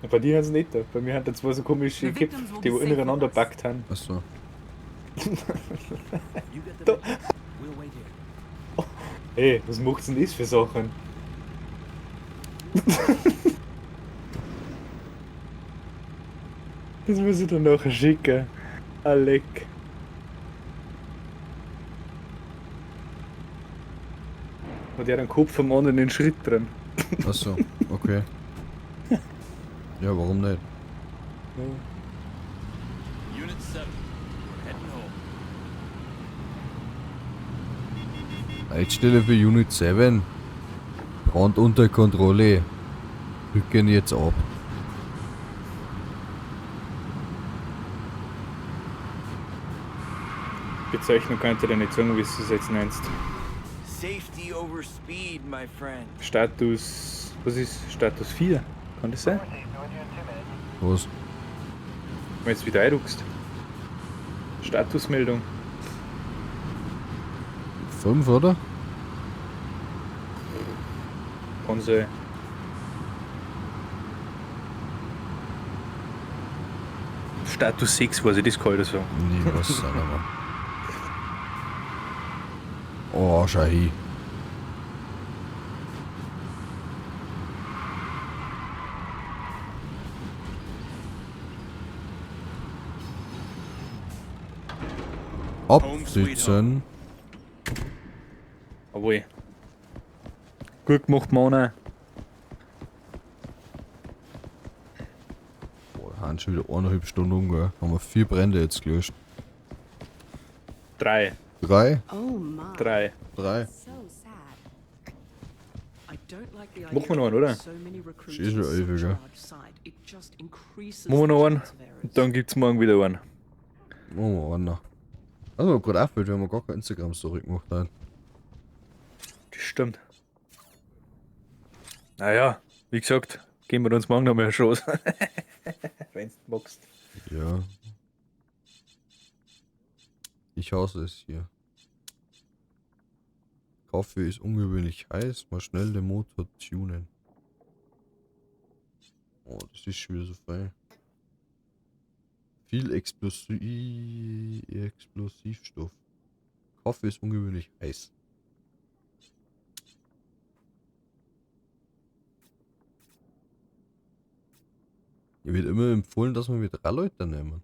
Ja, bei dir haben sie nicht da. Bei mir haben da zwei so komische Köpfe, die wo ineinander gepackt haben. Achso. You get the victim. We'll wait here. Hey, was macht's denn das für Sachen? Das muss ich dann nachher schicken. Alec. Hat ja den Kopf vom anderen in den Schritt drin. Achso, okay. Ja, warum nicht? Unit 7, we're heading home. Leitstelle für Unit 7. Brand unter Kontrolle. Rücken jetzt ab. Bezeichnung könnte dir nicht sagen, wie du es jetzt nennst. Safety over speed, my friend. Status. Was ist Status 4? Kann das sein? Was? Wenn du jetzt wieder einruckst. Statusmeldung. 5, oder? Kann sein. Status 6 weiß ich, das kann ich dir sagen. Nee, was ist aber. Oh, schau hin. Absitzen. Jawohl. Gut gemacht, Mona. Boah, da haben schon wieder 1,5 Stunden umgegangen. Haben wir 4 Brände jetzt gelöscht. 3. 3? Oh my. 3. 3. So sad. I don't like the Machen wir idea noch einen, oder? of so many recruits Ist schon on such a ewiger. large site. It just increases Machen wir the noch einen. chance of errors. Und dann gibt's morgen wieder einen. Machen wir einen noch. Also, gerade auffällt, wenn wir gar keine Instagram-Story gemacht haben. Das stimmt. Naja, wie gesagt, geben wir uns morgen noch mal eine Chance. Wenn du magst. Ja. Ich hasse es hier. Kaffee ist ungewöhnlich heiß. Mal schnell den Motor tunen. Oh, das ist schon wieder so fein. Viel Explosivstoff. Kaffee ist ungewöhnlich heiß. Mir wird immer empfohlen, dass wir mit 3 Leuten nehmen.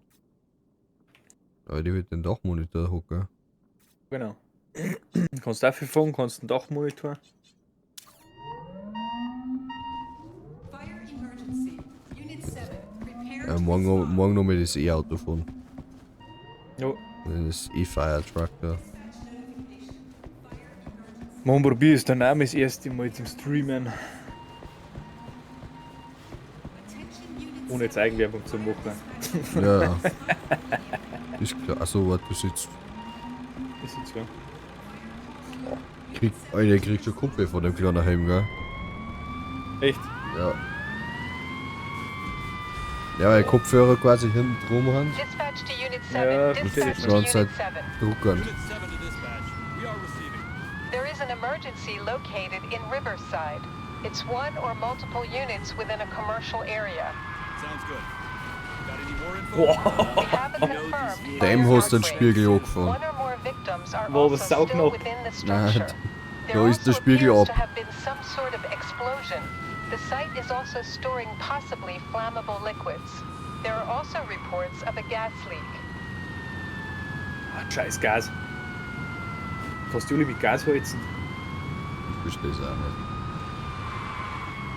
Aber die wird den Dachmonitor hocken. Genau. Kannst dafür fahren, kannst einen Dachmonitor. Fire emergency. Unit 7, prepare Morgen noch mit das E-Auto fahren. Ja. Das E-Fire Truck da. Morgen probier es dann auch mal das erste Mal zum Streamen. Ohne jetzt Eigenwerbung zu machen. Ja. Ist klar. Achso, warte, du sitzt. Ist jetzt so. Der kriegt schon Kupfer von dem kleinen Helm, gell? Echt? Ja. Ja, weil Kopfhörer quasi hinten drum haben. Dispatch to Unit 7. Ja, Dispatch to schon Unit seit 7. Druckern. Unit 7 to dispatch. We are receiving. There is an emergency located in Riverside. It's one or multiple units within a commercial area. Sounds good. Got any more info? We haven't confirmed. Dem fire hast du den outbreaks. Spiegel angefahren. One or more victims are Wow, also das ist auch still knapp. within the Nein, structure. There da ist der also Spiegel appears ab. to have been some sort of explosion. The site is also storing possibly flammable liquids. There are also reports of a gas leak. Ah, scheiß Gas. Kannst du alle mit Gas heizen? Ich verstehe es auch nicht.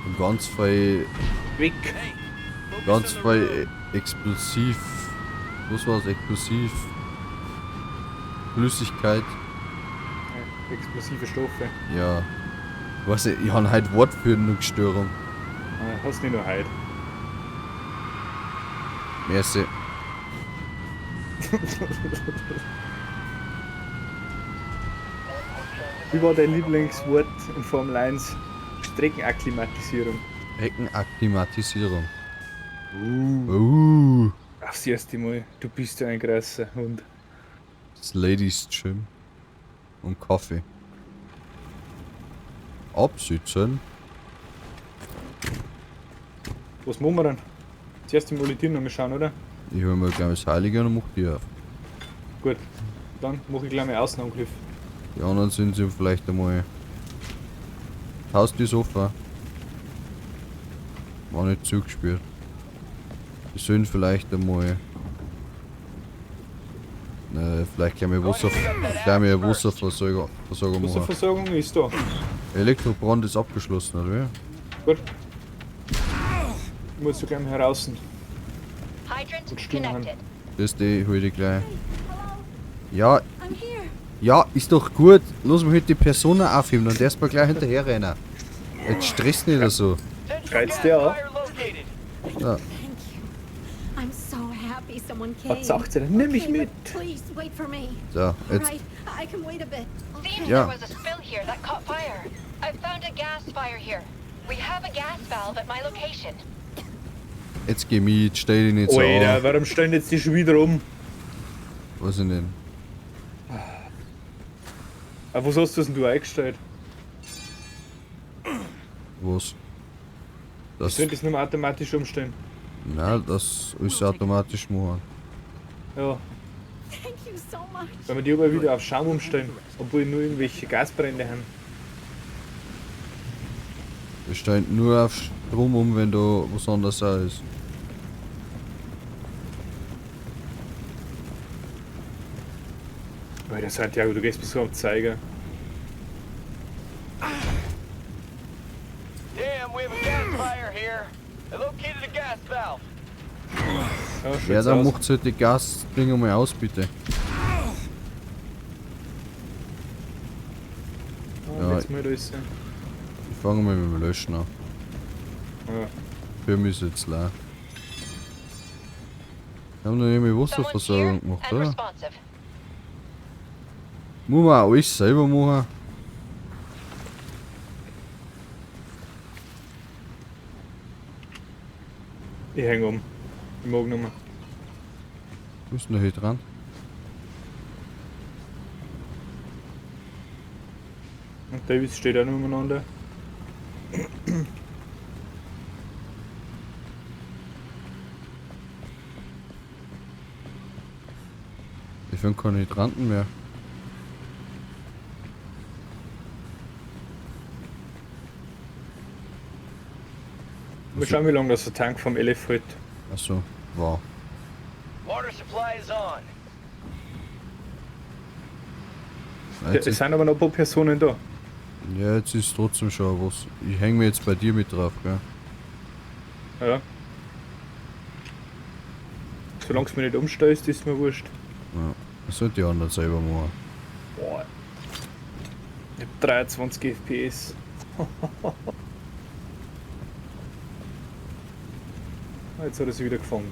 Und ganz viel Weg! Ganz viel explosiv. Was war's? Explosiv. Flüssigkeit. Ja, explosive Stoffe. Ja. Was ich habe halt Wortfindungsstörung. Ah, hast nicht nur heute. Merci. Wie war dein Lieblingswort in Formel 1? Streckenakklimatisierung. Eckenakklimatisierung. Aufs erste Mal. Du bist ja ein krasser Hund. Das Ladies Gym. Und Kaffee. Absitzen. Was machen wir denn? Das erste Mal die Tür noch mal schauen, oder? Ich hol mir gleich das Heilige und mach die auf. Gut. Dann mache ich gleich mal Außenangriff. Die anderen sind sie vielleicht einmal Haustür ist offen. War nicht zugespielt. Wir sollen vielleicht einmal. Vielleicht gleich mal Wasserversorgung machen. Wasserversorgung ist da. Elektrobrand ist abgeschlossen, oder? Gut. Ich muss so gleich mal heraus. Hydrant Und Stimme haben. connected. Das hol ich gleich. Ja. Ja, ist doch gut. Lass mich halt die Person aufheben und erst mal gleich hinterher rennen. Jetzt stresst nicht oder so. Schreit's der an? Ja. I'm so happy someone came. Was sagt sie denn? Nimm mich mit. Please wait for me. So, jetzt. Right, I can wait a bit. Seems Yeah. there was a spill here that caught fire. I found a gas fire here. We have a gas valve at my location. Jetzt geh mit, stell dich nicht so Alter, an. warum stehen jetzt die schon wieder um? Was ich denn? Was hast du denn du eingestellt? Was? Das. Sollte das nicht mehr automatisch umstellen? Nein, das ist automatisch machen. Ja, Thank you so much. wenn wir die aber wieder auf Schaum umstellen, obwohl nur irgendwelche Gasbrände haben. Wir stellen nur auf Strom um, wenn da was anderes auch ist. Alter, Santiago, du gehst bis so am Zeiger. Damn, we have a gas fire here. I located a gas valve. Ja, Ja, schaut's dann aus. macht's halt die Gasdinger mal aus, bitte. Ah, jetzt mal da ist sie. Ich fange mal mit dem Löschen an. Ja. Für mich ist jetzt leer. Wir haben noch nicht mehr Someone's here Wasserversorgung gemacht, and oder? responsive. Muss man auch alles selber machen? Ich häng um. Ich mag nicht mehr. Du bist noch hier dran. Und Davis steht auch noch umeinander. Ich finde keine Hydranten mehr. Mal schauen, wie lange das der Tank vom LF hält. Achso, wow. Water supply is on. Jetzt Es ist, sind aber noch ein paar Personen da. ja, jetzt ist trotzdem schon was. Ich hänge mir jetzt bei dir mit drauf, gell? Ja. Solange es mir nicht umstößt, ist mir wurscht. Ja. Das sollte die anderen selber machen. Boah. Ich hab 23 FPS. Jetzt hat er sie wieder gefangen.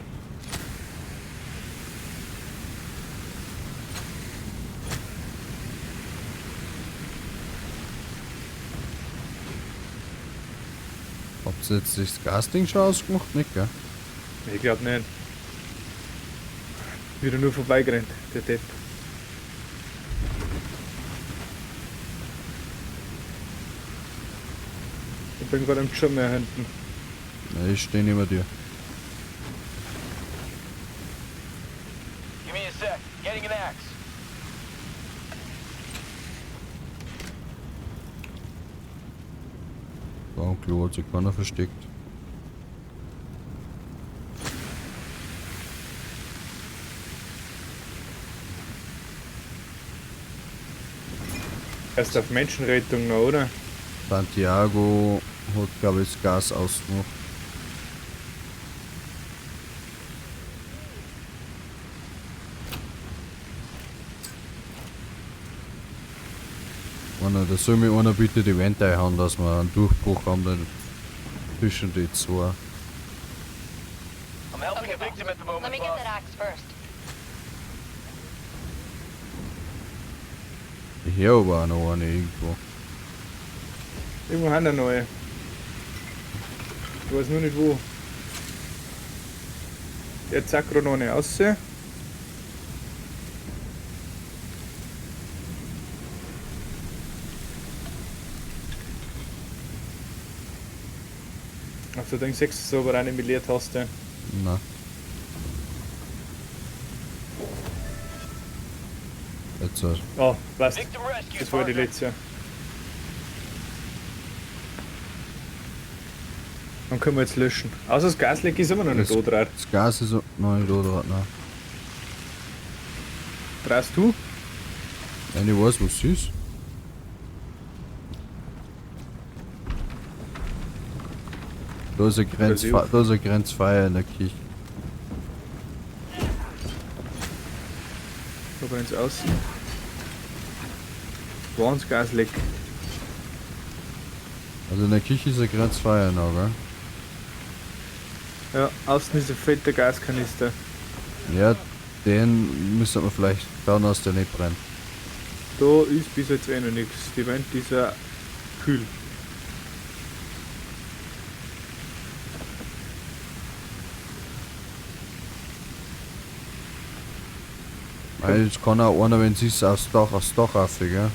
Habt ihr jetzt das Gasding schon ausgemacht? Nicht, gell? Ich glaub nicht. Wieder nur vorbeigerannt, der Depp. Ich bin gerade im Schirm mehr hinten. Nein, ich stehe neben dir. Give me a sec. Getting an axe. Da am Klo hat sich keiner versteckt. Erst auf Menschenrettung noch, oder? Santiago hat, glaube ich, das Gas ausgemacht. Da soll mir einer bitte die Wände einhauen, dass wir einen Durchbruch haben dann zwischen die zwei. I'm helping Okay, a victim at the Let moment, me get boss. that axe first. Ich höre aber auch noch eine irgendwo. Irgendwo haben wir neue. Ich weiß nur nicht wo. Jetzt sagt gerade noch eine raus. Also den 6 so aber eine mit Leertaste. Na, jetzt halt. Oh, was? Victim rescue, Das war die partner. letzte. Dann können wir jetzt löschen. Außer das Gasleck ist immer noch nicht da drauf. Das Gas ist noch nicht da dran, nein. Traust du? Nein, ich weiß, was es ist. Da ist ein Grenzfeuer in der Kirche. Da brennt's außen. Wo das Gasleck? Also in der Kirche ist ein Grenzfeuer noch, gell? Ja, außen ist ein fetter Gaskanister. Ja, den müssen wir vielleicht schauen, dass der nicht brennt. Da ist bis jetzt noch nichts. Die Wand ist ja kühl. Weil es kann auch einer, wenn es ist, aufs Dach rauf, gell?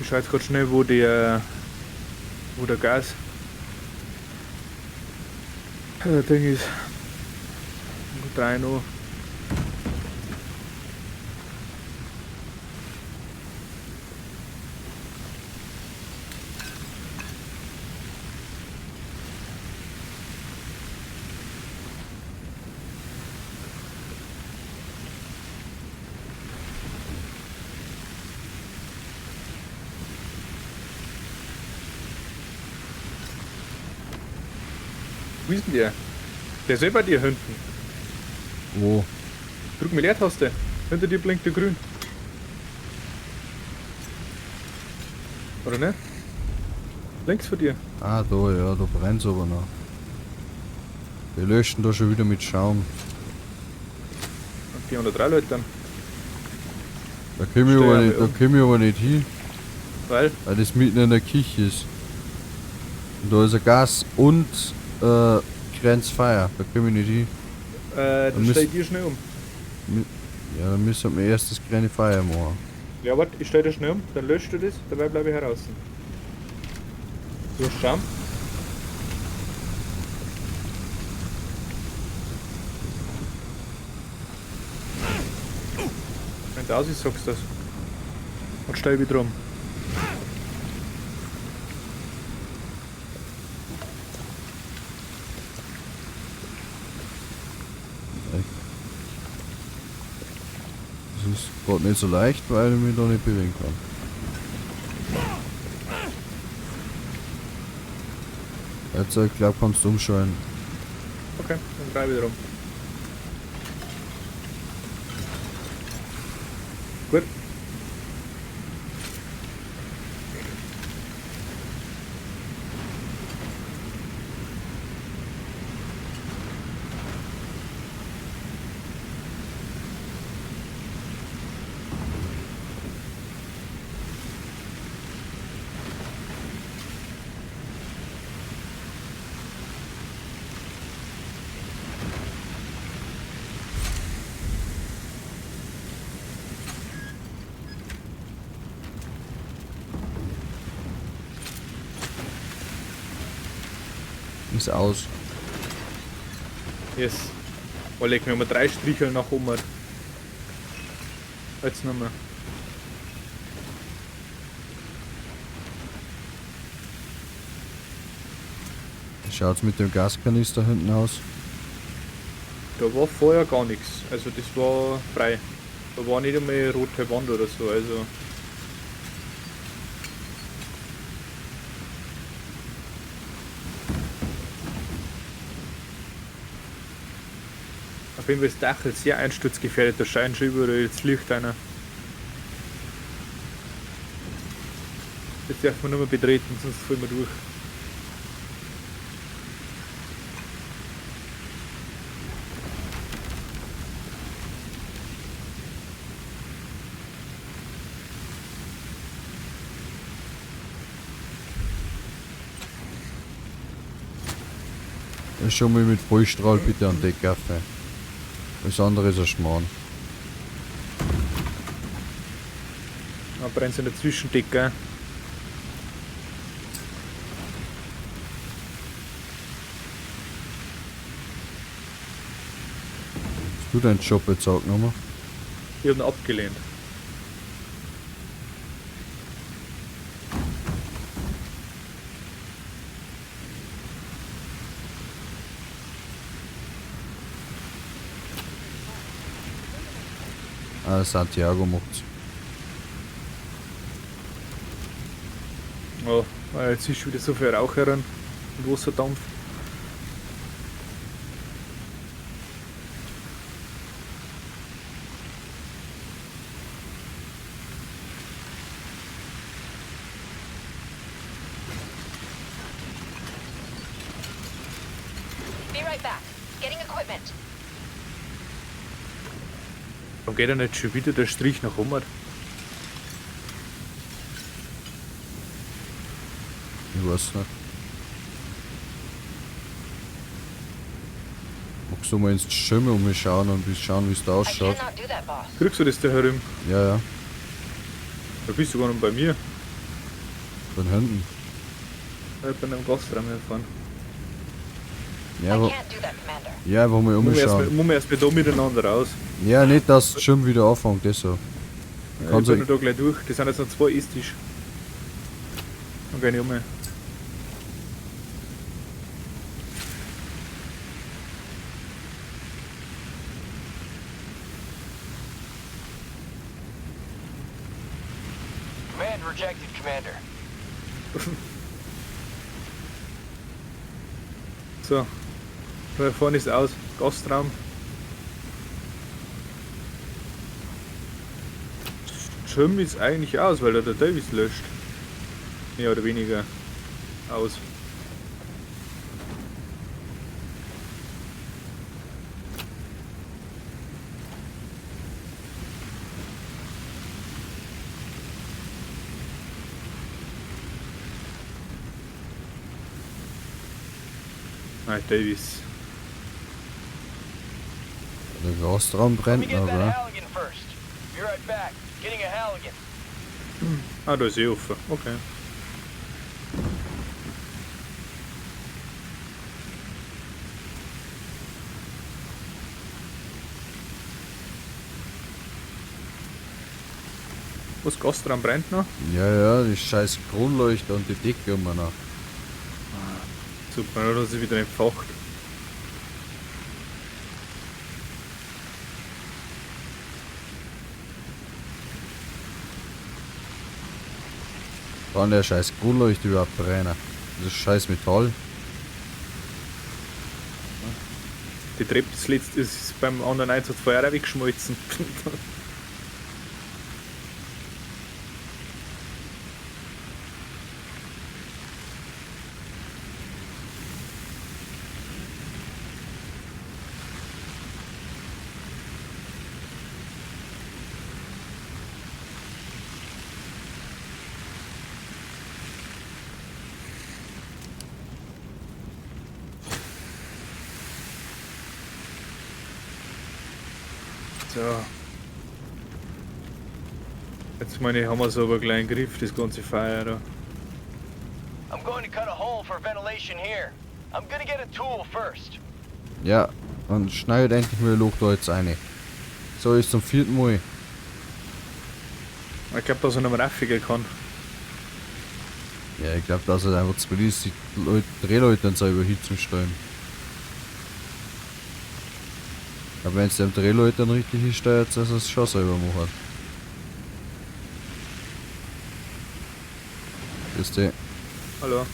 Ich schau jetzt gerade schnell, wo der Gas Ding ist. Gut rein noch. Wo ist denn der? Der ist bei dir hinten. Wo? Drück mal Leertaste. Hinter dir blinkt der grün. Oder nicht? Links von dir. Ah, da, ja, da brennt es aber noch. Wir löschen da schon wieder mit Schaum. Und 403 Leute dann. Da komme ich aber nicht hin, Weil? weil das mitten in der Kirche ist. Und da ist ein Gas und Grenzfeuer. Da komme ich nicht hin. Dann stell dir schnell um. Ja, dann müssen wir erst das kleine Feuer machen. Ja, warte, ich stell dir schnell um, dann löscht du das, dabei bleibe ich heraus. Du hast Schaum? Wenn es aus ist, sagst du das. Und stell wieder um. Das ist gerade nicht so leicht, weil ich mich da nicht bewegen kann. Jetzt, ich glaube, kannst du umschalten. Okay, dann drei wieder um. Gut. Ist aus. Yes. Oh, leg mir mal 3 Strichel nach oben. Jetzt nochmal. Wie schaut's mit dem Gaskanister hinten aus? Da war vorher gar nichts. Also das war frei. Da war nicht einmal eine rote Wand oder so. Also auf jeden Fall ist das Dach sehr einsturzgefährdet. Da scheint schon überall das Licht einer. Das darf man nur mal betreten, sonst fallen wir durch. Schon mal mit Vollstrahl bitte an die Kaffee. Das andere ist ein Schmarrn. Dann brennt es in der Zwischendecke. Hast du deinen Job jetzt auch genommen? Ich habe ihn abgelehnt. Santiago macht's. Ja, weil jetzt ist wieder so viel Rauch heran und Wasserdampf. Be right back. Getting equipment. Warum geht er nicht schon wieder der Strich nach oben? Ich weiß nicht. Magst du mal ins Schirme umschauen und schauen, wie es da I ausschaut? cannot do that, boss. Kriegst du das da herum? Ja, ja. Da bist du gar nicht bei mir. Von hinten. Ich bin im Gastraum herfahren. Ja, I aber, can't do that, Commander. ja, einfach mal umschauen. Muss man erst mal da miteinander raus. Ja, nicht, dass es schon wieder anfängt, das so. Ja, Kann ich so- bin da gleich durch. Das sind jetzt noch 2 Esstisch. Dann geh ich um. Command rejected, Commander. So. Da vorne ist aus. Gastraum. Schirm ist eigentlich aus, weil er der Davis löscht. Mehr oder weniger aus. Nein, Davis. Der Gastraum Let me brennt, get that aber Halligan first. Be right back. Getting a Halligan. Ah, da ist eh offen. Okay. Was Gastraum brennt noch? ja, die scheiß Kronleuchter und die Decke um nach. Super, da ist sie wieder entfacht. Kann der scheiß Kronleuchter überhaupt brennen? Das ist scheiß Metall. Die Treppe das letzte ist beim anderen Einsatz vorher weggeschmolzen. So. Jetzt meine ich, haben wir so aber gleich im Griff, das ganze Feuer da. I'm going to cut a hole for ventilation here. I'm gonna get a tool first. Ja, dann schneidet endlich mal ein Loch da jetzt rein. So ist zum 4. Mal. Ich glaube, dass er noch mal raffigen kann. Ja, ich glaube, dass er einfach zu blöd ist, die Drehleute selber hinzustellen. Aber wenn es dem Drehleute dann richtig hinsteuert, dass er es schon selber macht. Ist die. Hallo.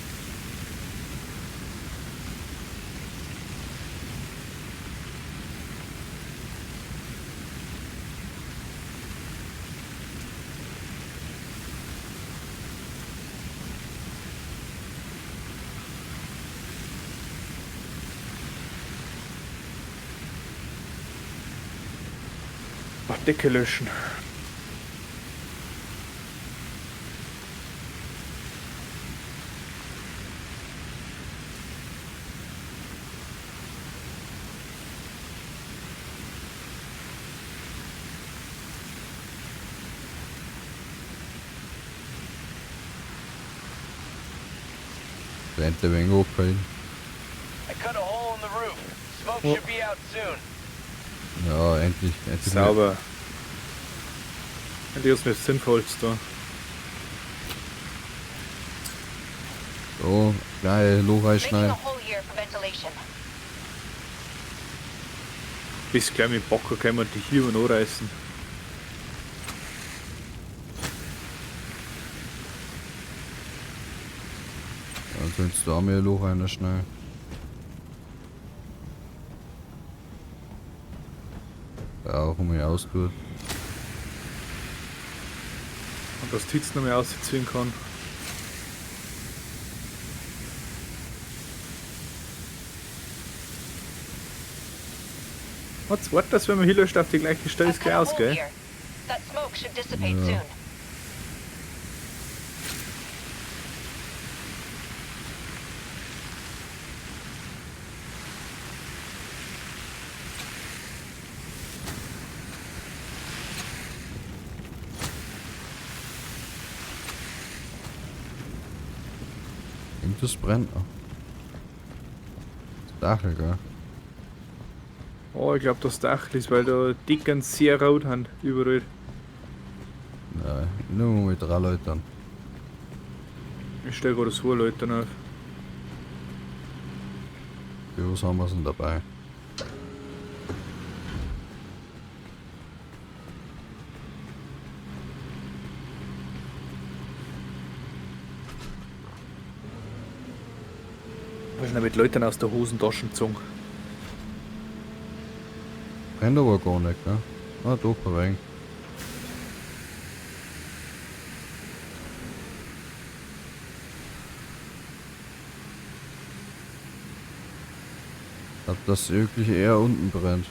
Ach, Decke löschen. Brennt der wenig abgefallen. I cut a hole in the roof. Smoke should be out soon. Ja, endlich. Mal. Sauber. Endlich ist mir das Sinnvollste da. So, gleich Loch Making reinschneiden. a hole here for ventilation. Bis gleich mit Bocker können wir die hier und anreißen. Sonst da mir ein Loch einer schnell. Ja, auch um mich austut. Und dass die Hitze noch mehr ausziehen kann. What's what, dass wenn man hier löscht auf die gleiche Stelle ist gleich aus, gell? That smoke should dissipate Ja. soon. Irgendwas brennt noch. Das Dach, gell? Oh, ich glaube, das Dach ist, weil da dicken sehr rot haben, überall. Nein, nur mit 3 Leuten. Ich stelle gerade 2 Leute auf. Für was haben wir denn dabei? Was ist denn mit Leuten aus der Hosentaschen gezogen? Brennt aber gar nicht, gell? Ah, doch, ein wenig. Ich glaube, dass wirklich eher unten brennt.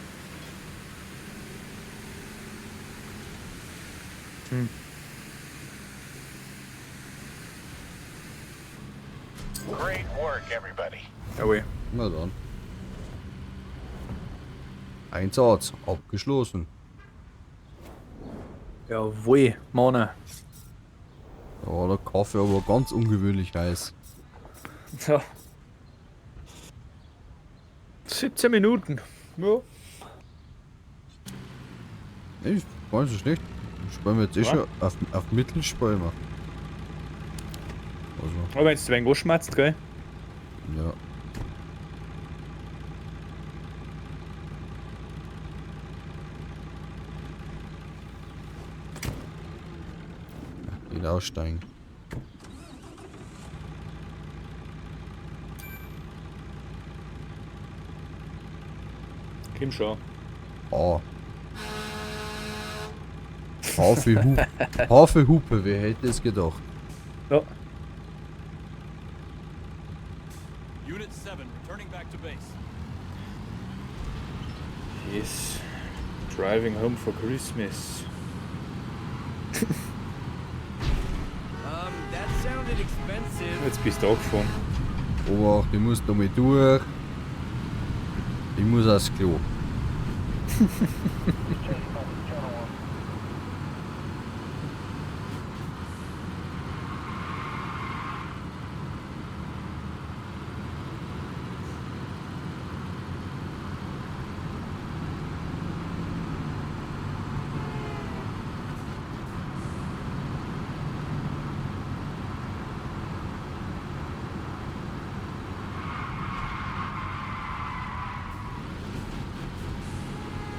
Great work, everybody. Jawohl. Na dann. Einsatz abgeschlossen. Jawohl, Mann. Da war der Kaffee aber ganz ungewöhnlich heiß. So. 17 Minuten. Ja. Ich weiß es nicht. Spielen wir jetzt eh Ja. schon auf Mittel spielen wir. Also, Aber wenn es ein wenig anschmatzt, gell? ja. Geht aussteigen. Komm schon. Ah. Hafe-Hupe, wer hätte es gedacht? Ja. Unit 7, returning back to base. Yes. Driving home for Christmas. That sounded expensive. Jetzt bist du angefahren. Obacht, ich muss da mal durch. Ich muss aufs Klo.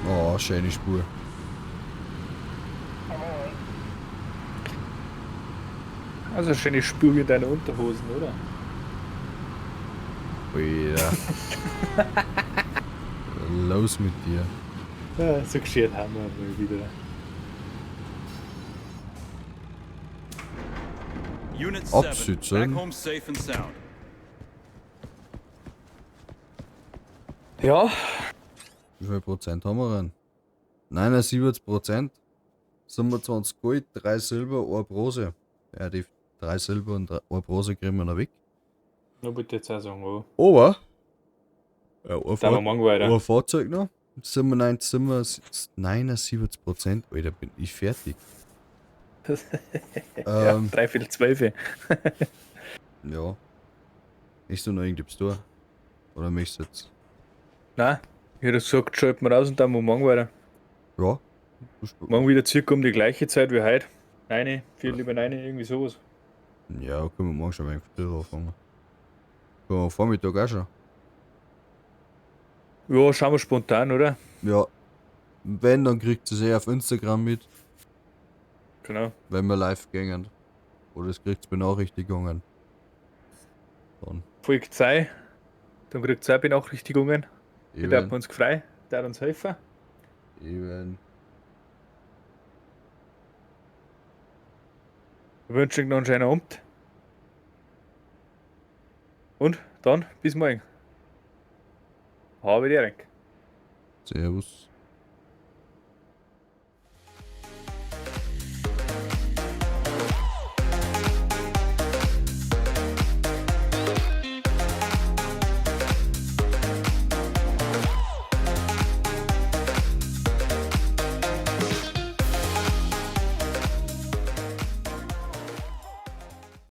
Oh, schöne Spur. Also schöne Spur wie deine Unterhosen, oder? Alter. Los mit dir. Ja, so gescheit haben wir mal wieder. Unit 7, Absitzen. back home safe and sound. Ja, Wie viel Prozent haben wir denn? 79%. 27 Gold, 3 Silber, 1 Bronze. Ja, die 3 Silber und 1 Bronze kriegen wir noch weg. nur bitte jetzt auch sagen, wo. Aber. Ja, Da wir morgen weiter. ein Fahrzeug noch. 79%. Alter, bin ich fertig. Ja, 3:12. Ja. Ist du noch irgendwas da? Oder möchtest du jetzt? Nein, ich hätte gesagt, schalten wir raus und dann wir morgen weiter. Ja. Morgen wieder circa um die gleiche Zeit wie heute. 9, viel lieber 9, irgendwie sowas. Ja, können wir morgen schon ein wenig früher anfangen. Können wir am Vormittag auch schon. Ja, schauen wir spontan, oder? Ja. Wenn, dann kriegt ihr es eh auf Instagram mit, Genau. wenn wir live gehen. Oder es kriegt Benachrichtigungen. Dann. Folgt 2. Dann kriegt 2 Benachrichtigungen. Die Eben. werden uns frei, der uns helfen. Eben. Wir wünschen Ihnen noch einen schönen Abend. Und dann bis morgen. Habe die Dank. Servus.